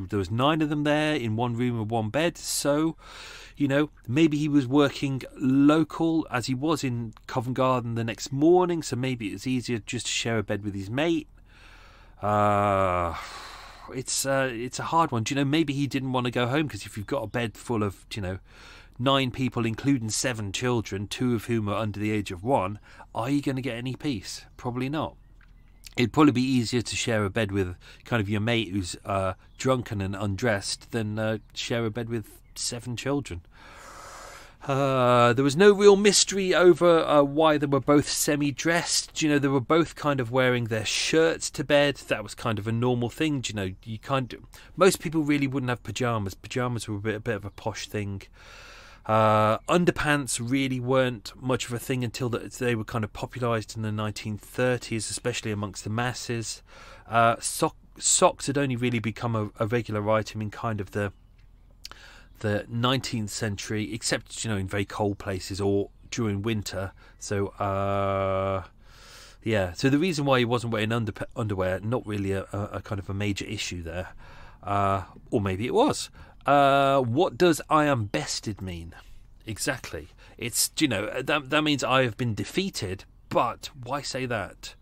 Speaker 4: there was 9 of them there in one room and one bed. So, you know, maybe he was working local as he was in Covent Garden the next morning. So maybe it's easier just to share a bed with his mate. It's a hard one. Do you know, maybe he didn't want to go home, because if you've got a bed full of, you know, 9 people, including 7 children, 2 of whom are under the age of 1, are you going to get any peace? Probably not. It'd probably be easier to share a bed with kind of your mate who's drunken and undressed than share a bed with 7 children. There was no real mystery over why they were both semi-dressed. You know, they were both kind of wearing their shirts to bed. That was kind of a normal thing. You know, most people really wouldn't have pyjamas. Pyjamas were a bit of a posh thing. Underpants really weren't much of a thing until they were kind of popularised in the 1930s, especially amongst the masses. Socks had only really become a regular item in kind of the 19th century, except, you know, in very cold places or during winter. So so the reason why he wasn't wearing underwear, not really a kind of a major issue there, or maybe it was. What does "I am bested" mean? Exactly, it's, you know, that means I have been defeated. But why say that?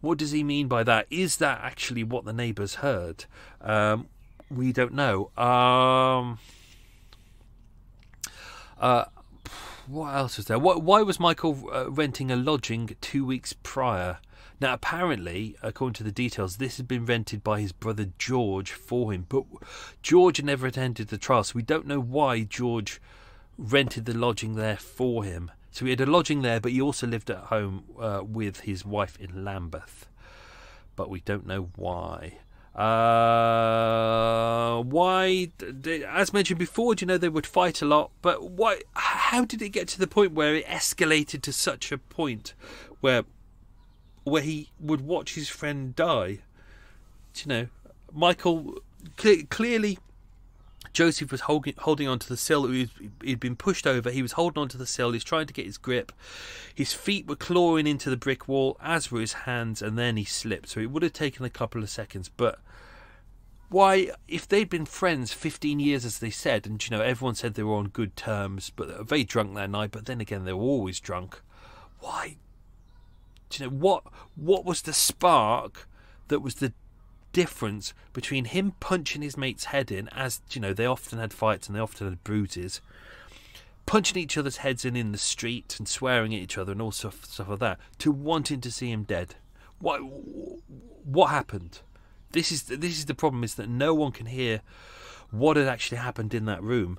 Speaker 4: What does he mean by that? Is that actually what the neighbours heard? We don't know. What else was there? Why was Michael renting a lodging 2 weeks prior? Now, apparently, according to the details, this had been rented by his brother George for him. But George never attended the trial, so we don't know why George rented the lodging there for him. So he had a lodging there, but he also lived at home with his wife in Lambeth. But we don't know why. Why, as mentioned before, you know, they would fight a lot, but why? How did it get to the point where it escalated to such a point where he would watch his friend die? You know, Michael, clearly Joseph was holding onto the sill. He'd been pushed over. He was holding onto the sill. He's trying to get his grip. His feet were clawing into the brick wall, as were his hands, and then he slipped. So it would have taken a couple of seconds. But why, if they'd been friends 15 years, as they said, and, you know, everyone said they were on good terms, but they were very drunk that night, but then again, they were always drunk. Why? Do you know, what was the spark that was the difference between him punching his mate's head in, as, you know, they often had fights and they often had bruises, punching each other's heads in the street and swearing at each other and all stuff like that, to wanting to see him dead? What happened? This is the problem, is that no one can hear what had actually happened in that room.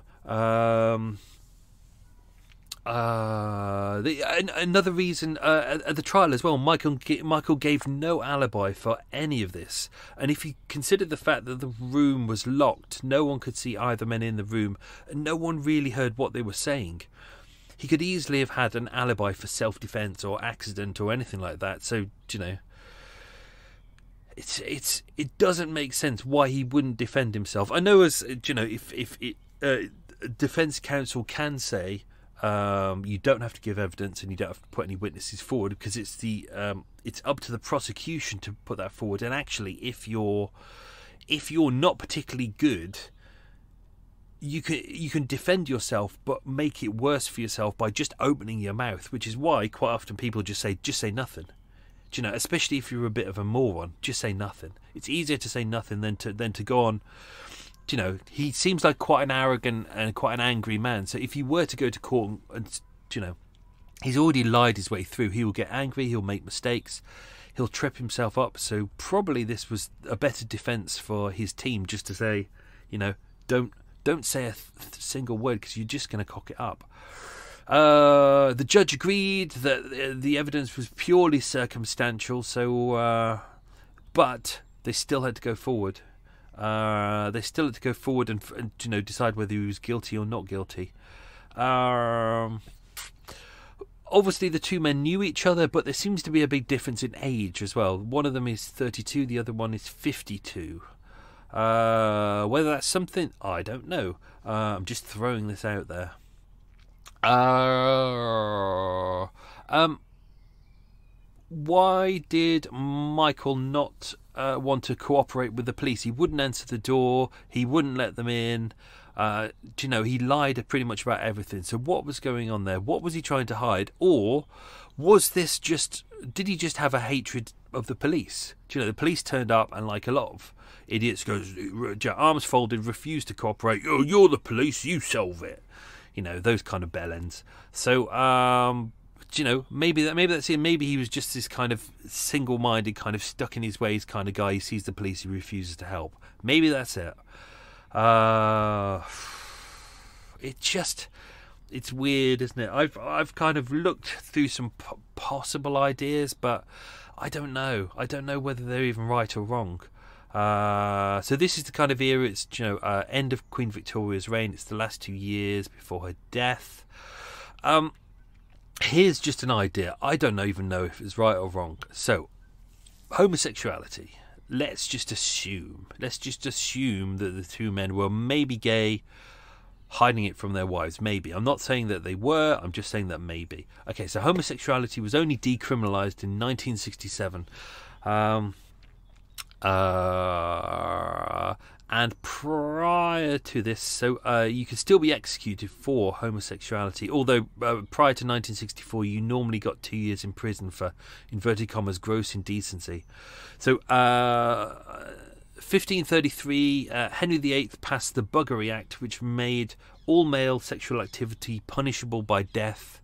Speaker 4: Another reason at the trial as well, Michael gave no alibi for any of this, and if you consider the fact that the room was locked, no one could see either men in the room, and no one really heard what they were saying, he could easily have had an alibi for self-defense or accident or anything like that. So, you know, it doesn't make sense why he wouldn't defend himself. I know, as you know, if defense counsel can say, you don't have to give evidence and you don't have to put any witnesses forward, because it's up to the prosecution to put that forward. And actually, if you're not particularly good, you can defend yourself, but make it worse for yourself by just opening your mouth, which is why quite often people just say nothing. Do you know, especially if you're a bit of a moron, just say nothing. It's easier to say nothing than to go on. You know, he seems like quite an arrogant and quite an angry man. So if you were to go to court and, you know, he's already lied his way through, he will get angry, he'll make mistakes, he'll trip himself up. So probably this was a better defence for his team, just to say, you know, don't say a single word, because you're just going to cock it up. The judge agreed that the evidence was purely circumstantial, so but they still had to go forward. And you know, decide whether he was guilty or not guilty. Obviously, the two men knew each other, but there seems to be a big difference in age as well. One of them is 32, the other one is 52. Whether that's something, I don't know. I'm just throwing this out there. Why did Michael not want to cooperate with the police? He wouldn't answer the door. He wouldn't let them in. You know, he lied pretty much about everything. So what was going on there? What was he trying to hide? Or was this did he just have a hatred of the police? Do you know, the police turned up and, like a lot of idiots, goes, arms folded, refused to cooperate. Oh, you're the police, you solve it. those kind of bellends. So maybe that's it. Maybe he was just this kind of single-minded, kind of stuck in his ways kind of guy. He sees the police, he refuses to help. Maybe that's it. It's weird, isn't it? I've kind of looked through some possible ideas, but I don't know whether they're even right or wrong. So this is the kind of era. It's end of Queen Victoria's reign. It's the last 2 years before her death. Here's just an idea. I don't even know if it's right or wrong. So, homosexuality. Let's just assume that the two men were maybe gay, hiding it from their wives. Maybe. I'm not saying that they were. I'm just saying that maybe. Okay, so homosexuality was only decriminalised in 1967. And prior to this, so you could still be executed for homosexuality, although prior to 1964 you normally got 2 years in prison for, inverted commas, gross indecency. So 1533, Henry VIII passed the Buggery Act, which made all male sexual activity punishable by death.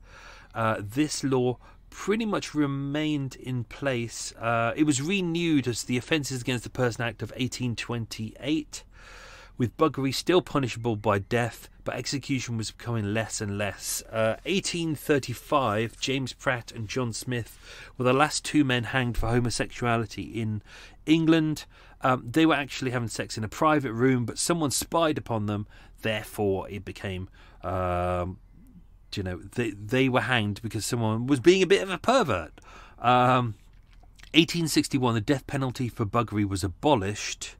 Speaker 4: This law pretty much remained in place. It was renewed as the Offences Against the Person Act of 1828, with buggery still punishable by death, but execution was becoming less and less. 1835, James Pratt and John Smith were the last two men hanged for homosexuality in England. They were actually having sex in a private room, but someone spied upon them, therefore it became they were hanged because someone was being a bit of a pervert. 1861, the death penalty for buggery was abolished.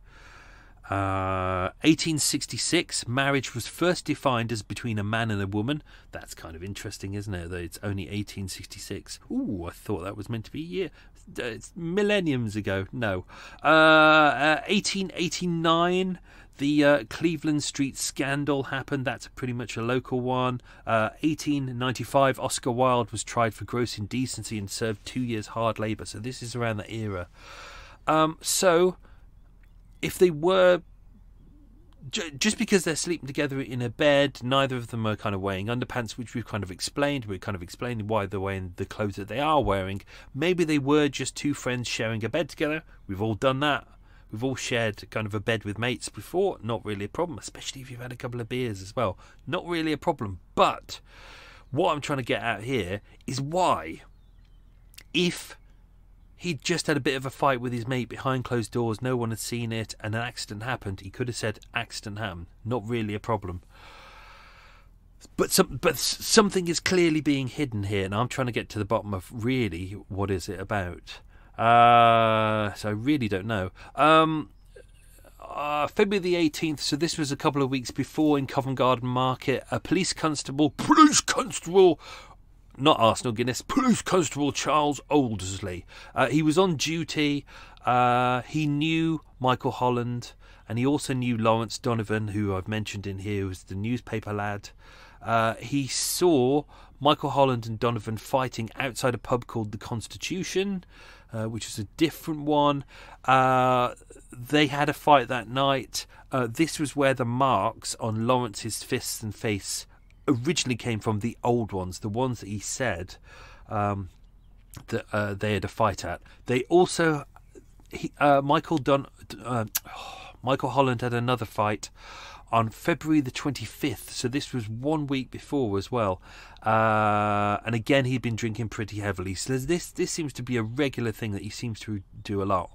Speaker 4: 1866, marriage was first defined as between a man and a woman. That's kind of interesting, isn't it? That it's only 1866. Ooh, I thought that was meant to be it's millenniums ago. No. 1889, the Cleveland Street scandal happened. That's pretty much a local one. 1895, Oscar Wilde was tried for gross indecency and served 2 years hard labour. So this is around that era. So if they were, just because they're sleeping together in a bed, neither of them are kind of wearing underpants, which we've kind of explained. We're kind of explaining why they're wearing the clothes that they are wearing. Maybe they were just two friends sharing a bed together. We've all done that. We've all shared kind of a bed with mates before. Not really a problem, especially if you've had a couple of beers as well. Not really a problem. But what I'm trying to get at here is why, if he'd just had a bit of a fight with his mate behind closed doors, no one had seen it, and an accident happened, he could have said, accident happened. Not really a problem. But something is clearly being hidden here, and I'm trying to get to the bottom of really what is it about. So I really don't know. February the 18th, so this was a couple of weeks before, in Covent Garden Market, a police constable, not Arsenal Guinness, Police Constable Charles Oldersley. He was on duty. He knew Michael Holland, and he also knew Lawrence Donovan, who I've mentioned in here, who was the newspaper lad. He saw Michael Holland and Donovan fighting outside a pub called the Constitution, which is a different one. They had a fight that night. This was where the marks on Lawrence's fists and face originally came from, the old ones, the ones that he said that they had a fight at. They also, Michael Holland had another fight on February the 25th, so this was 1 week before as well. And again, he'd been drinking pretty heavily. So this seems to be a regular thing that he seems to do a lot.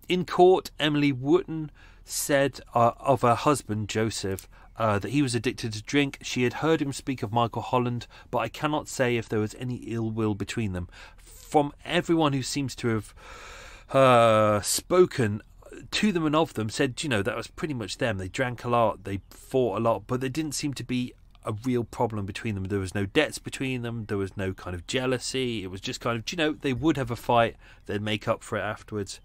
Speaker 4: In court, Emily Wooten said of her husband, Joseph, that he was addicted to drink. She had heard him speak of Michael Holland, but I cannot say if there was any ill will between them. From everyone who seems to have spoken to them and of them, said, that was pretty much them. They drank a lot, they fought a lot, but there didn't seem to be a real problem between them. There was no debts between them. There was no kind of jealousy. It was just kind of, they would have a fight, they'd make up for it afterwards.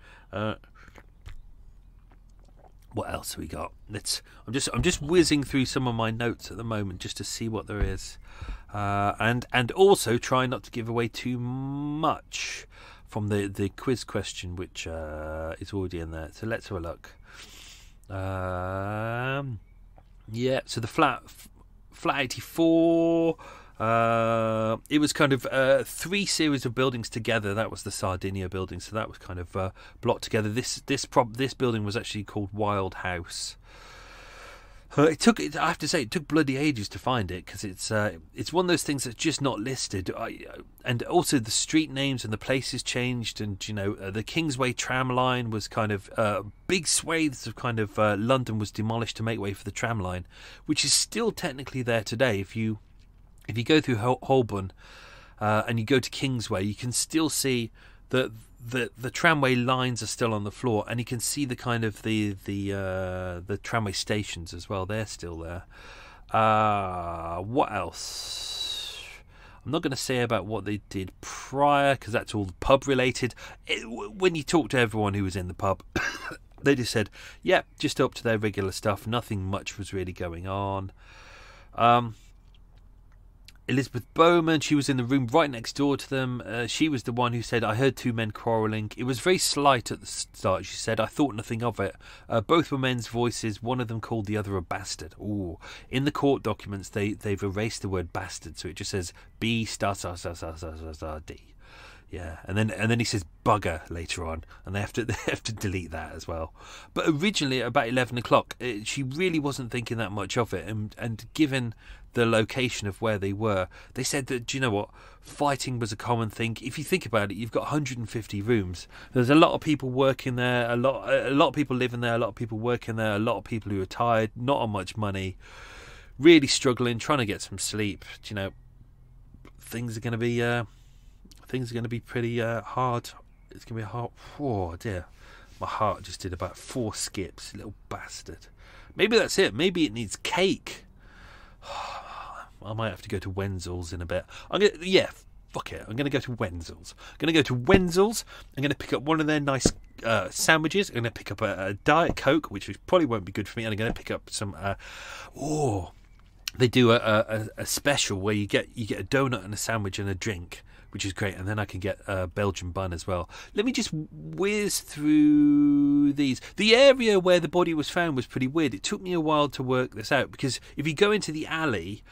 Speaker 4: What else have we got? I'm just whizzing through some of my notes at the moment just to see what there is, and also try not to give away too much from the quiz question, which is already in there. So let's have a look. Yeah. So the Flat 84. It was kind of 3 series of buildings together. That was the Sardinia building, so that was kind of blocked together. This building was actually called Wild House. I have to say, it took bloody ages to find it, because it's one of those things that's just not listed. And also the street names and the places changed, and the Kingsway tram line was kind of big swathes of kind of London was demolished to make way for the tram line, which is still technically there today. If you go through Holborn and you go to Kingsway, you can still see that the tramway lines are still on the floor, and you can see the kind of the tramway stations as well. They're still there. What else? I'm not going to say about what they did prior, because that's all pub related. When you talk to everyone who was in the pub, they just said, yeah, just up to their regular stuff. Nothing much was really going on. Elizabeth Bowman, she was in the room right next door to them. She was the one who said, I heard 2 men quarrelling. It was very slight at the start, she said. I thought nothing of it. Both were men's voices. One of them called the other a bastard. Ooh. In the court documents, they've erased the word bastard, so it just says B*******D. Yeah, and then he says bugger later on, and they have to delete that as well. But originally at about 11 o'clock, she really wasn't thinking that much of it, and given the location of where they were, they said that, do you know what, fighting was a common thing. If you think about it, you've got 150 rooms. There's a lot of people working there, a lot of people living there, a lot of people working there, a lot of people who are tired, not on much money, really struggling, trying to get some sleep. Do you know, things are going to be pretty hard. It's going to be hard. Oh dear, my heart just did about 4 skips, little bastard. Maybe that's it. Maybe it needs cake. I might have to go to Wenzel's in a bit. Fuck it. I'm going to go to Wenzel's. I'm going to pick up one of their nice sandwiches. I'm going to pick up a Diet Coke, which probably won't be good for me. And I'm going to pick up some. They do a special where you get a donut and a sandwich and a drink, which is great, and then I can get a Belgian bun as well. Let me just whiz through these. The area where the body was found was pretty weird. It took me a while to work this out, because if you go into the alley,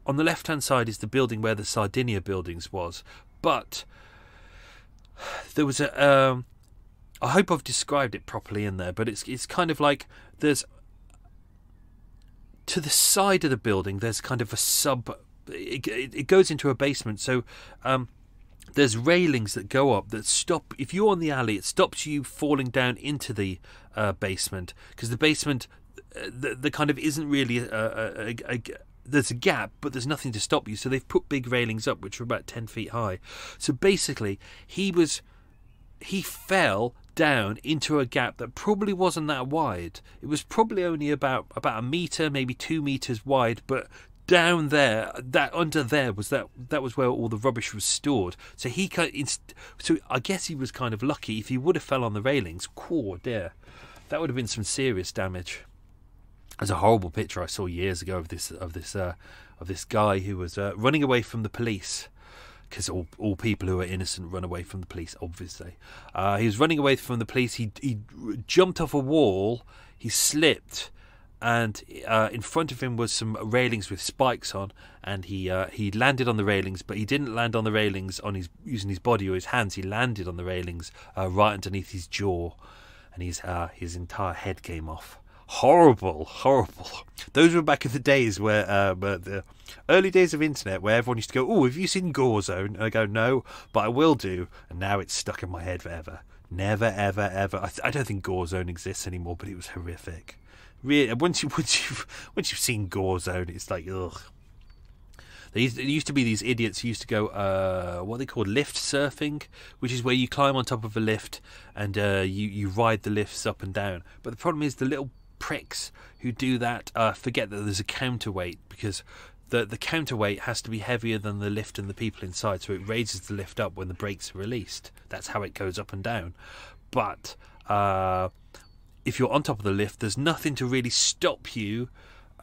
Speaker 4: on the left-hand side is the building where the Sardinia buildings was, but there was a... I hope I've described it properly in there, but it's kind of like there's... To the side of the building, there's kind of a sub... It goes into a basement, so... there's railings that go up that stop. If you're on the alley, it stops you falling down into the basement, because the basement, the kind of isn't really there's a gap, but there's nothing to stop you. So they've put big railings up, which are about 10 feet high. So basically, he fell down into a gap that probably wasn't that wide. It was probably only about a meter, maybe 2 meters wide, but down there, that under there was that was where all the rubbish was stored. So I guess he was kind of lucky. If he would have fell on the railings, oh dear, that would have been some serious damage. There's a horrible picture I saw years ago of this guy who was running away from the police, because all people who are innocent run away from the police, obviously. He was running away from the police. He jumped off a wall. He slipped. And in front of him was some railings with spikes on, and he landed on the railings, but he didn't land on the railings using his body or his hands. He landed on the railings right underneath his jaw, and his entire head came off. Horrible. Those were back in the days where the early days of internet, where everyone used to go, "Oh, have you seen Gore Zone?" And I go, "No, but I will do." And now it's stuck in my head forever. Never, ever. I don't think Gore Zone exists anymore, but it was horrific. Really, once you've seen Gore Zone, it's like, ugh. There used to be these idiots who used to go what they called lift surfing, which is where you climb on top of a lift and you ride the lifts up and down. But the problem is the little pricks who do that forget that there's a counterweight, because the counterweight has to be heavier than the lift and the people inside, so it raises the lift up when the brakes are released. That's how it goes up and down. But if you're on top of the lift, there's nothing to really stop you.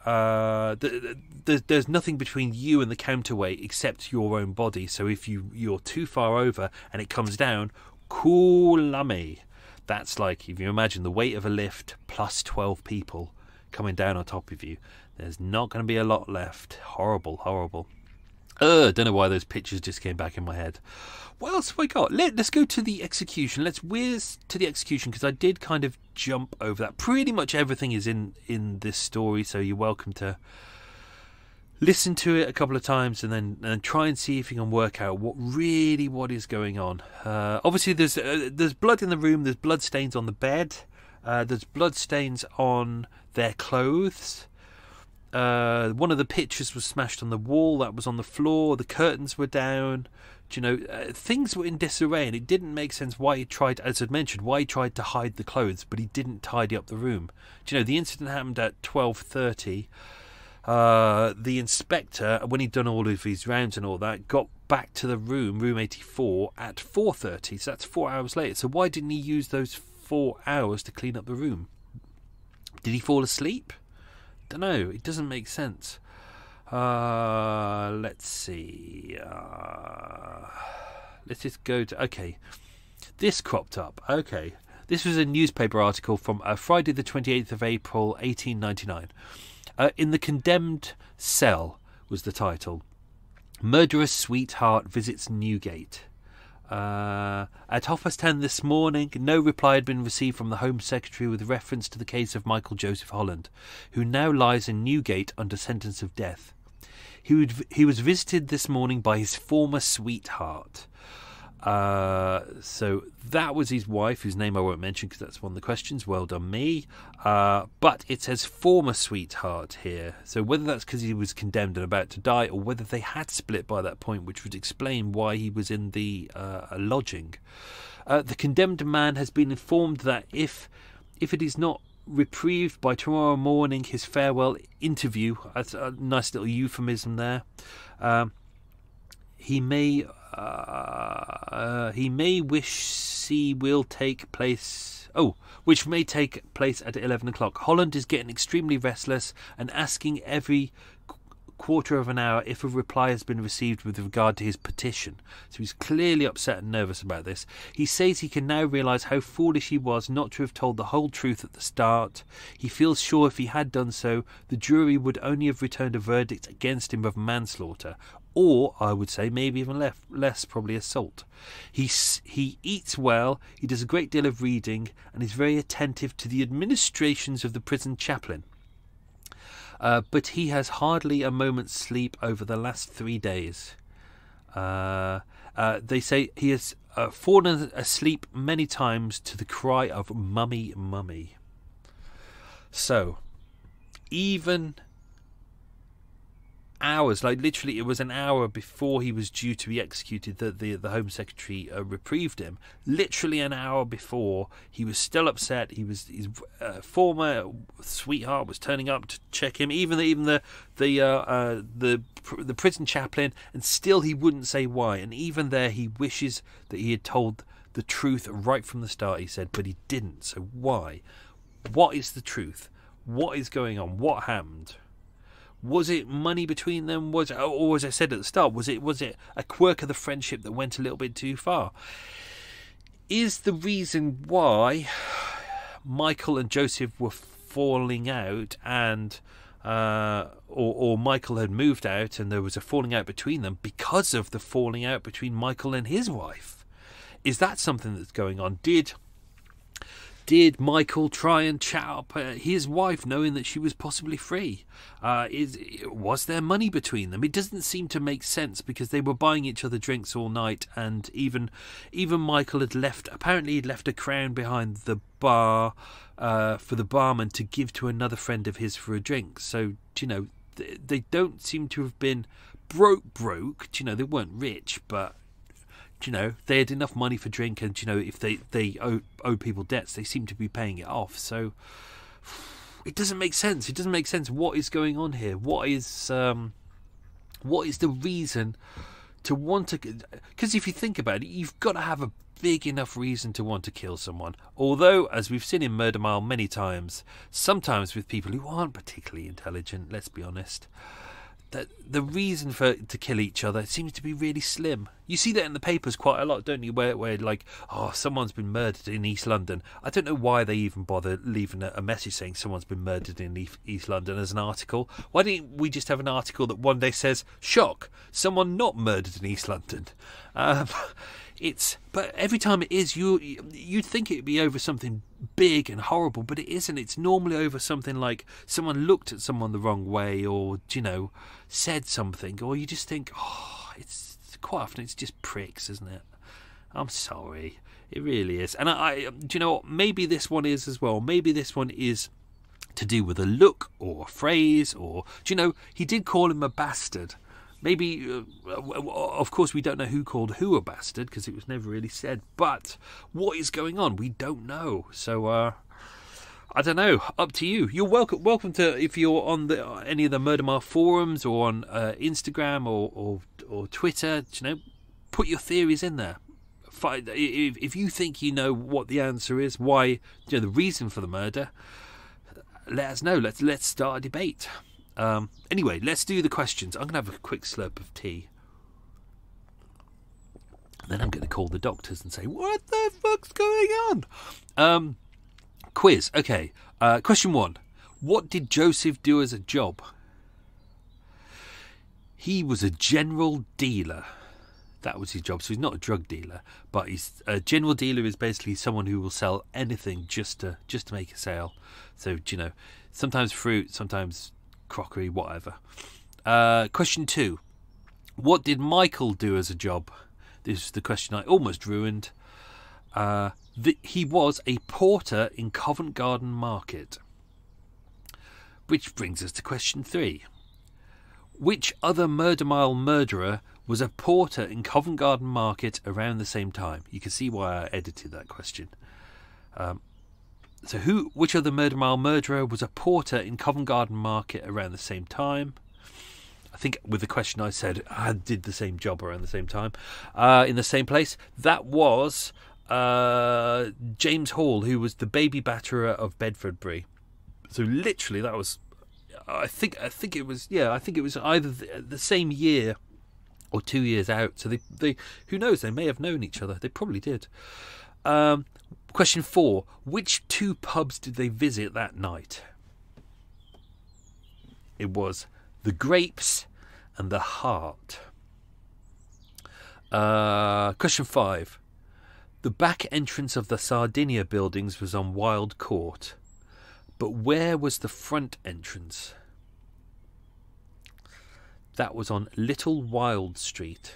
Speaker 4: There's nothing between you and the counterweight except your own body. So if you're too far over and it comes down, cool lummy. That's like, if you imagine the weight of a lift plus 12 people coming down on top of you. There's not going to be a lot left. Horrible, horrible. Don't know why those pictures just came back in my head. What else have I got? Let's go to the execution. Let's whiz to the execution, because I did kind of jump over that. Pretty much everything is in this story, so you're welcome to listen to it a couple of times and then try and see if you can work out what is going on. Obviously, there's blood in the room. There's blood stains on the bed. There's blood stains on their clothes. One of the pictures was smashed on the wall. That was on the floor. The curtains were down. Things were in disarray, and it didn't make sense why he tried, as I'd mentioned, to hide the clothes, but he didn't tidy up the room. The incident happened at 12:30. The inspector, when he'd done all of his rounds and all that, got back to the room 84, at 4:30. So that's 4 hours later. So why didn't he use those 4 hours to clean up the room? Did he fall asleep? Don't know. It doesn't make sense. Let's see. Let's just go to... Okay. This cropped up. Okay. This was a newspaper article from Friday the 28th of April, 1899. In the Condemned Cell was the title. Murderous Sweetheart Visits Newgate. At 10:30 this morning, no reply had been received from the Home Secretary with reference to the case of Michael Joseph Holland, who now lies in Newgate under sentence of death. He was visited this morning by his former sweetheart. So that was his wife, whose name I won't mention because that's one of the questions. Well done, me. But it says former sweetheart here. So whether that's because he was condemned and about to die, or whether they had split by that point, which would explain why he was in the lodging. The condemned man has been informed that if it is not reprieved by tomorrow morning, his farewell interview, that's a nice little euphemism there, he may wish will take place. Which may take place at 11 o'clock. Holland is getting extremely restless and asking every quarter of an hour if a reply has been received with regard to his petition. So he's clearly upset and nervous about this. He says he can now realise how foolish he was not to have told the whole truth at the start. He feels sure if he had done so, the jury would only have returned a verdict against him of manslaughter, or, I would say, maybe even less, probably assault. He eats well, he does a great deal of reading, and is very attentive to the administrations of the prison chaplain. But he has hardly a moment's sleep over the last 3 days. They say he has fallen asleep many times to the cry of "Mummy, Mummy." So, even hours, like literally it was an hour before he was due to be executed that the Home Secretary reprieved him. Literally an hour before, he was still upset. His former sweetheart was turning up to check him, even the prison chaplain, and still he wouldn't say why. And even there, he wishes that he had told the truth right from the start, he said, but he didn't. So why? What is the truth? What is going on? What happened? Was it money between them? Or as I said at the start, was it a quirk of the friendship that went a little bit too far? Is the reason why Michael and Joseph were falling out, and or Michael had moved out and there was a falling out between them because of the falling out between Michael and his wife? Is that something that's going on? Did Michael try and chat up his wife, knowing that she was possibly free? Was there money between them? It doesn't seem to make sense, because they were buying each other drinks all night, and even Michael had left. Apparently, he'd left a crown behind the bar for the barman to give to another friend of his for a drink. So they don't seem to have been broke. They weren't rich, but they had enough money for drink, and if they owe people debts, they seem to be paying it off. So it doesn't make sense. What is going on here? What is the reason to want to? Because if you think about it, you've got to have a big enough reason to want to kill someone. Although, as we've seen in Murder Mile many times, sometimes with people who aren't particularly intelligent, let's be honest, that the reason to kill each other seems to be really slim. You see that in the papers quite a lot, don't you? Where like, oh, someone's been murdered in East London. I don't know why they even bother leaving a message saying someone's been murdered in East London as an article. Why don't we just have an article that one day says, shock, someone not murdered in East London? But every time it is, you'd think it'd be over something big and horrible, but it isn't. It's normally over something like someone looked at someone the wrong way, or said something, or you just think, oh, it's quite often it's just pricks, isn't it? I'm sorry, it really is. And I do you know what? Maybe this one is as well. Maybe this one is to do with a look or a phrase, or he did call him a bastard. Maybe, of course, we don't know who called who a bastard because it was never really said. But what is going on? We don't know. So I don't know. Up to you. You're welcome to, if you're on any of the Murder Mile forums or on Instagram or Twitter. Put your theories in there. If you think you know what the answer is, why, the reason for the murder, let us know. Let's start a debate. Anyway, let's do the questions. I'm going to have a quick slurp of tea. And then I'm going to call the doctors and say, what the fuck's going on? Quiz. Okay. Question 1. What did Joseph do as a job? He was a general dealer. That was his job. So he's not a drug dealer, but he's a general dealer is basically someone who will sell anything just to make a sale. So, sometimes fruit, sometimes crockery, whatever. Question 2. What did Michael do as a job? This is the question I almost ruined. He was a porter in Covent Garden Market. Which brings us to question 3. Which other Murder Mile murderer was a porter in Covent Garden Market around the same time? You can see why I edited that question. So which other Murder Mile murderer was a porter in Covent Garden Market around the same time? I think with the question I said, I did the same job around the same time. In the same place. That was James Hall, who was the baby batterer of Bedfordbury. So literally that was, I think it was either the same year or 2 years out. So they who knows, they may have known each other. They probably did. Question 4. Which 2 pubs did they visit that night? It was the Grapes and the Hart. Question 5. The back entrance of the Sardinia buildings was on Wild Court, but where was the front entrance? That was on Little Wild Street.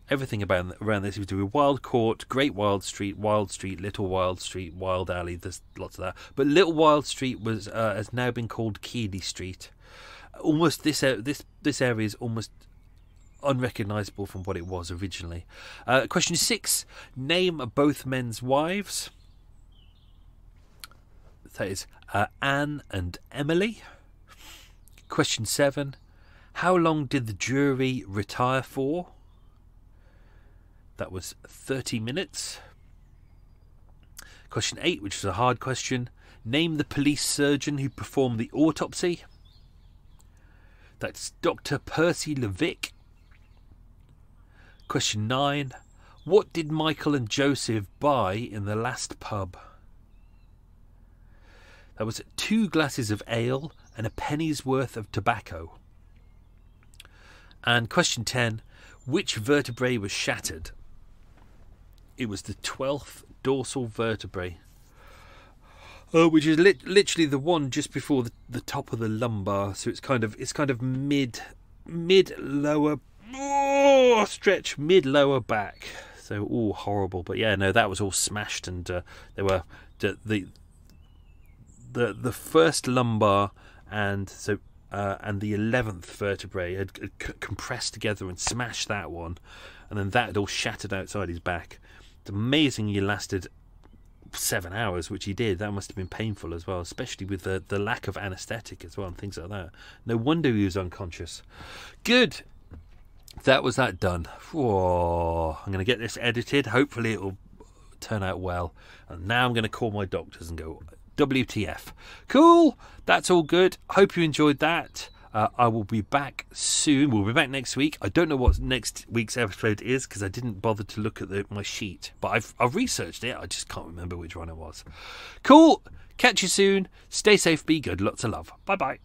Speaker 4: Everything around this was to do with Wild Court, Great Wild Street, Little Wild Street, Wild Alley. There's lots of that. But Little Wild Street has now been called Keeley Street. Almost this area is almost unrecognisable from what it was originally. Question 6. Name both men's wives. That is Anne and Emily. Question 7. How long did the jury retire for? That was 30 minutes. Question 8, which is a hard question. Name the police surgeon who performed the autopsy. That's Dr. Percy Levick. Question 9. What did Michael and Joseph buy in the last pub? That was 2 glasses of ale and a penny's worth of tobacco. And question 10. Which vertebrae was shattered? It was the 12th dorsal vertebrae, which is literally the one just before the top of the lumbar. So it's kind of mid lower stretch, mid lower back. So horrible. But yeah, no, that was all smashed, and they were the first lumbar and the 11th vertebrae had compressed together and smashed that one, and then that had all shattered outside his back. It's amazing he lasted 7 hours, which he did. That must have been painful as well, especially with the lack of anaesthetic as well and things like that. No wonder he was unconscious. Good. That was that done. Whoa. I'm going to get this edited. Hopefully it will turn out well. And now I'm going to call my doctors and go, WTF. Cool. That's all good. Hope you enjoyed that. I will be back soon. We'll be back next week. I don't know what next week's episode is because I didn't bother to look at my sheet. But I've researched it. I just can't remember which one it was. Cool. Catch you soon. Stay safe. Be good. Lots of love. Bye-bye.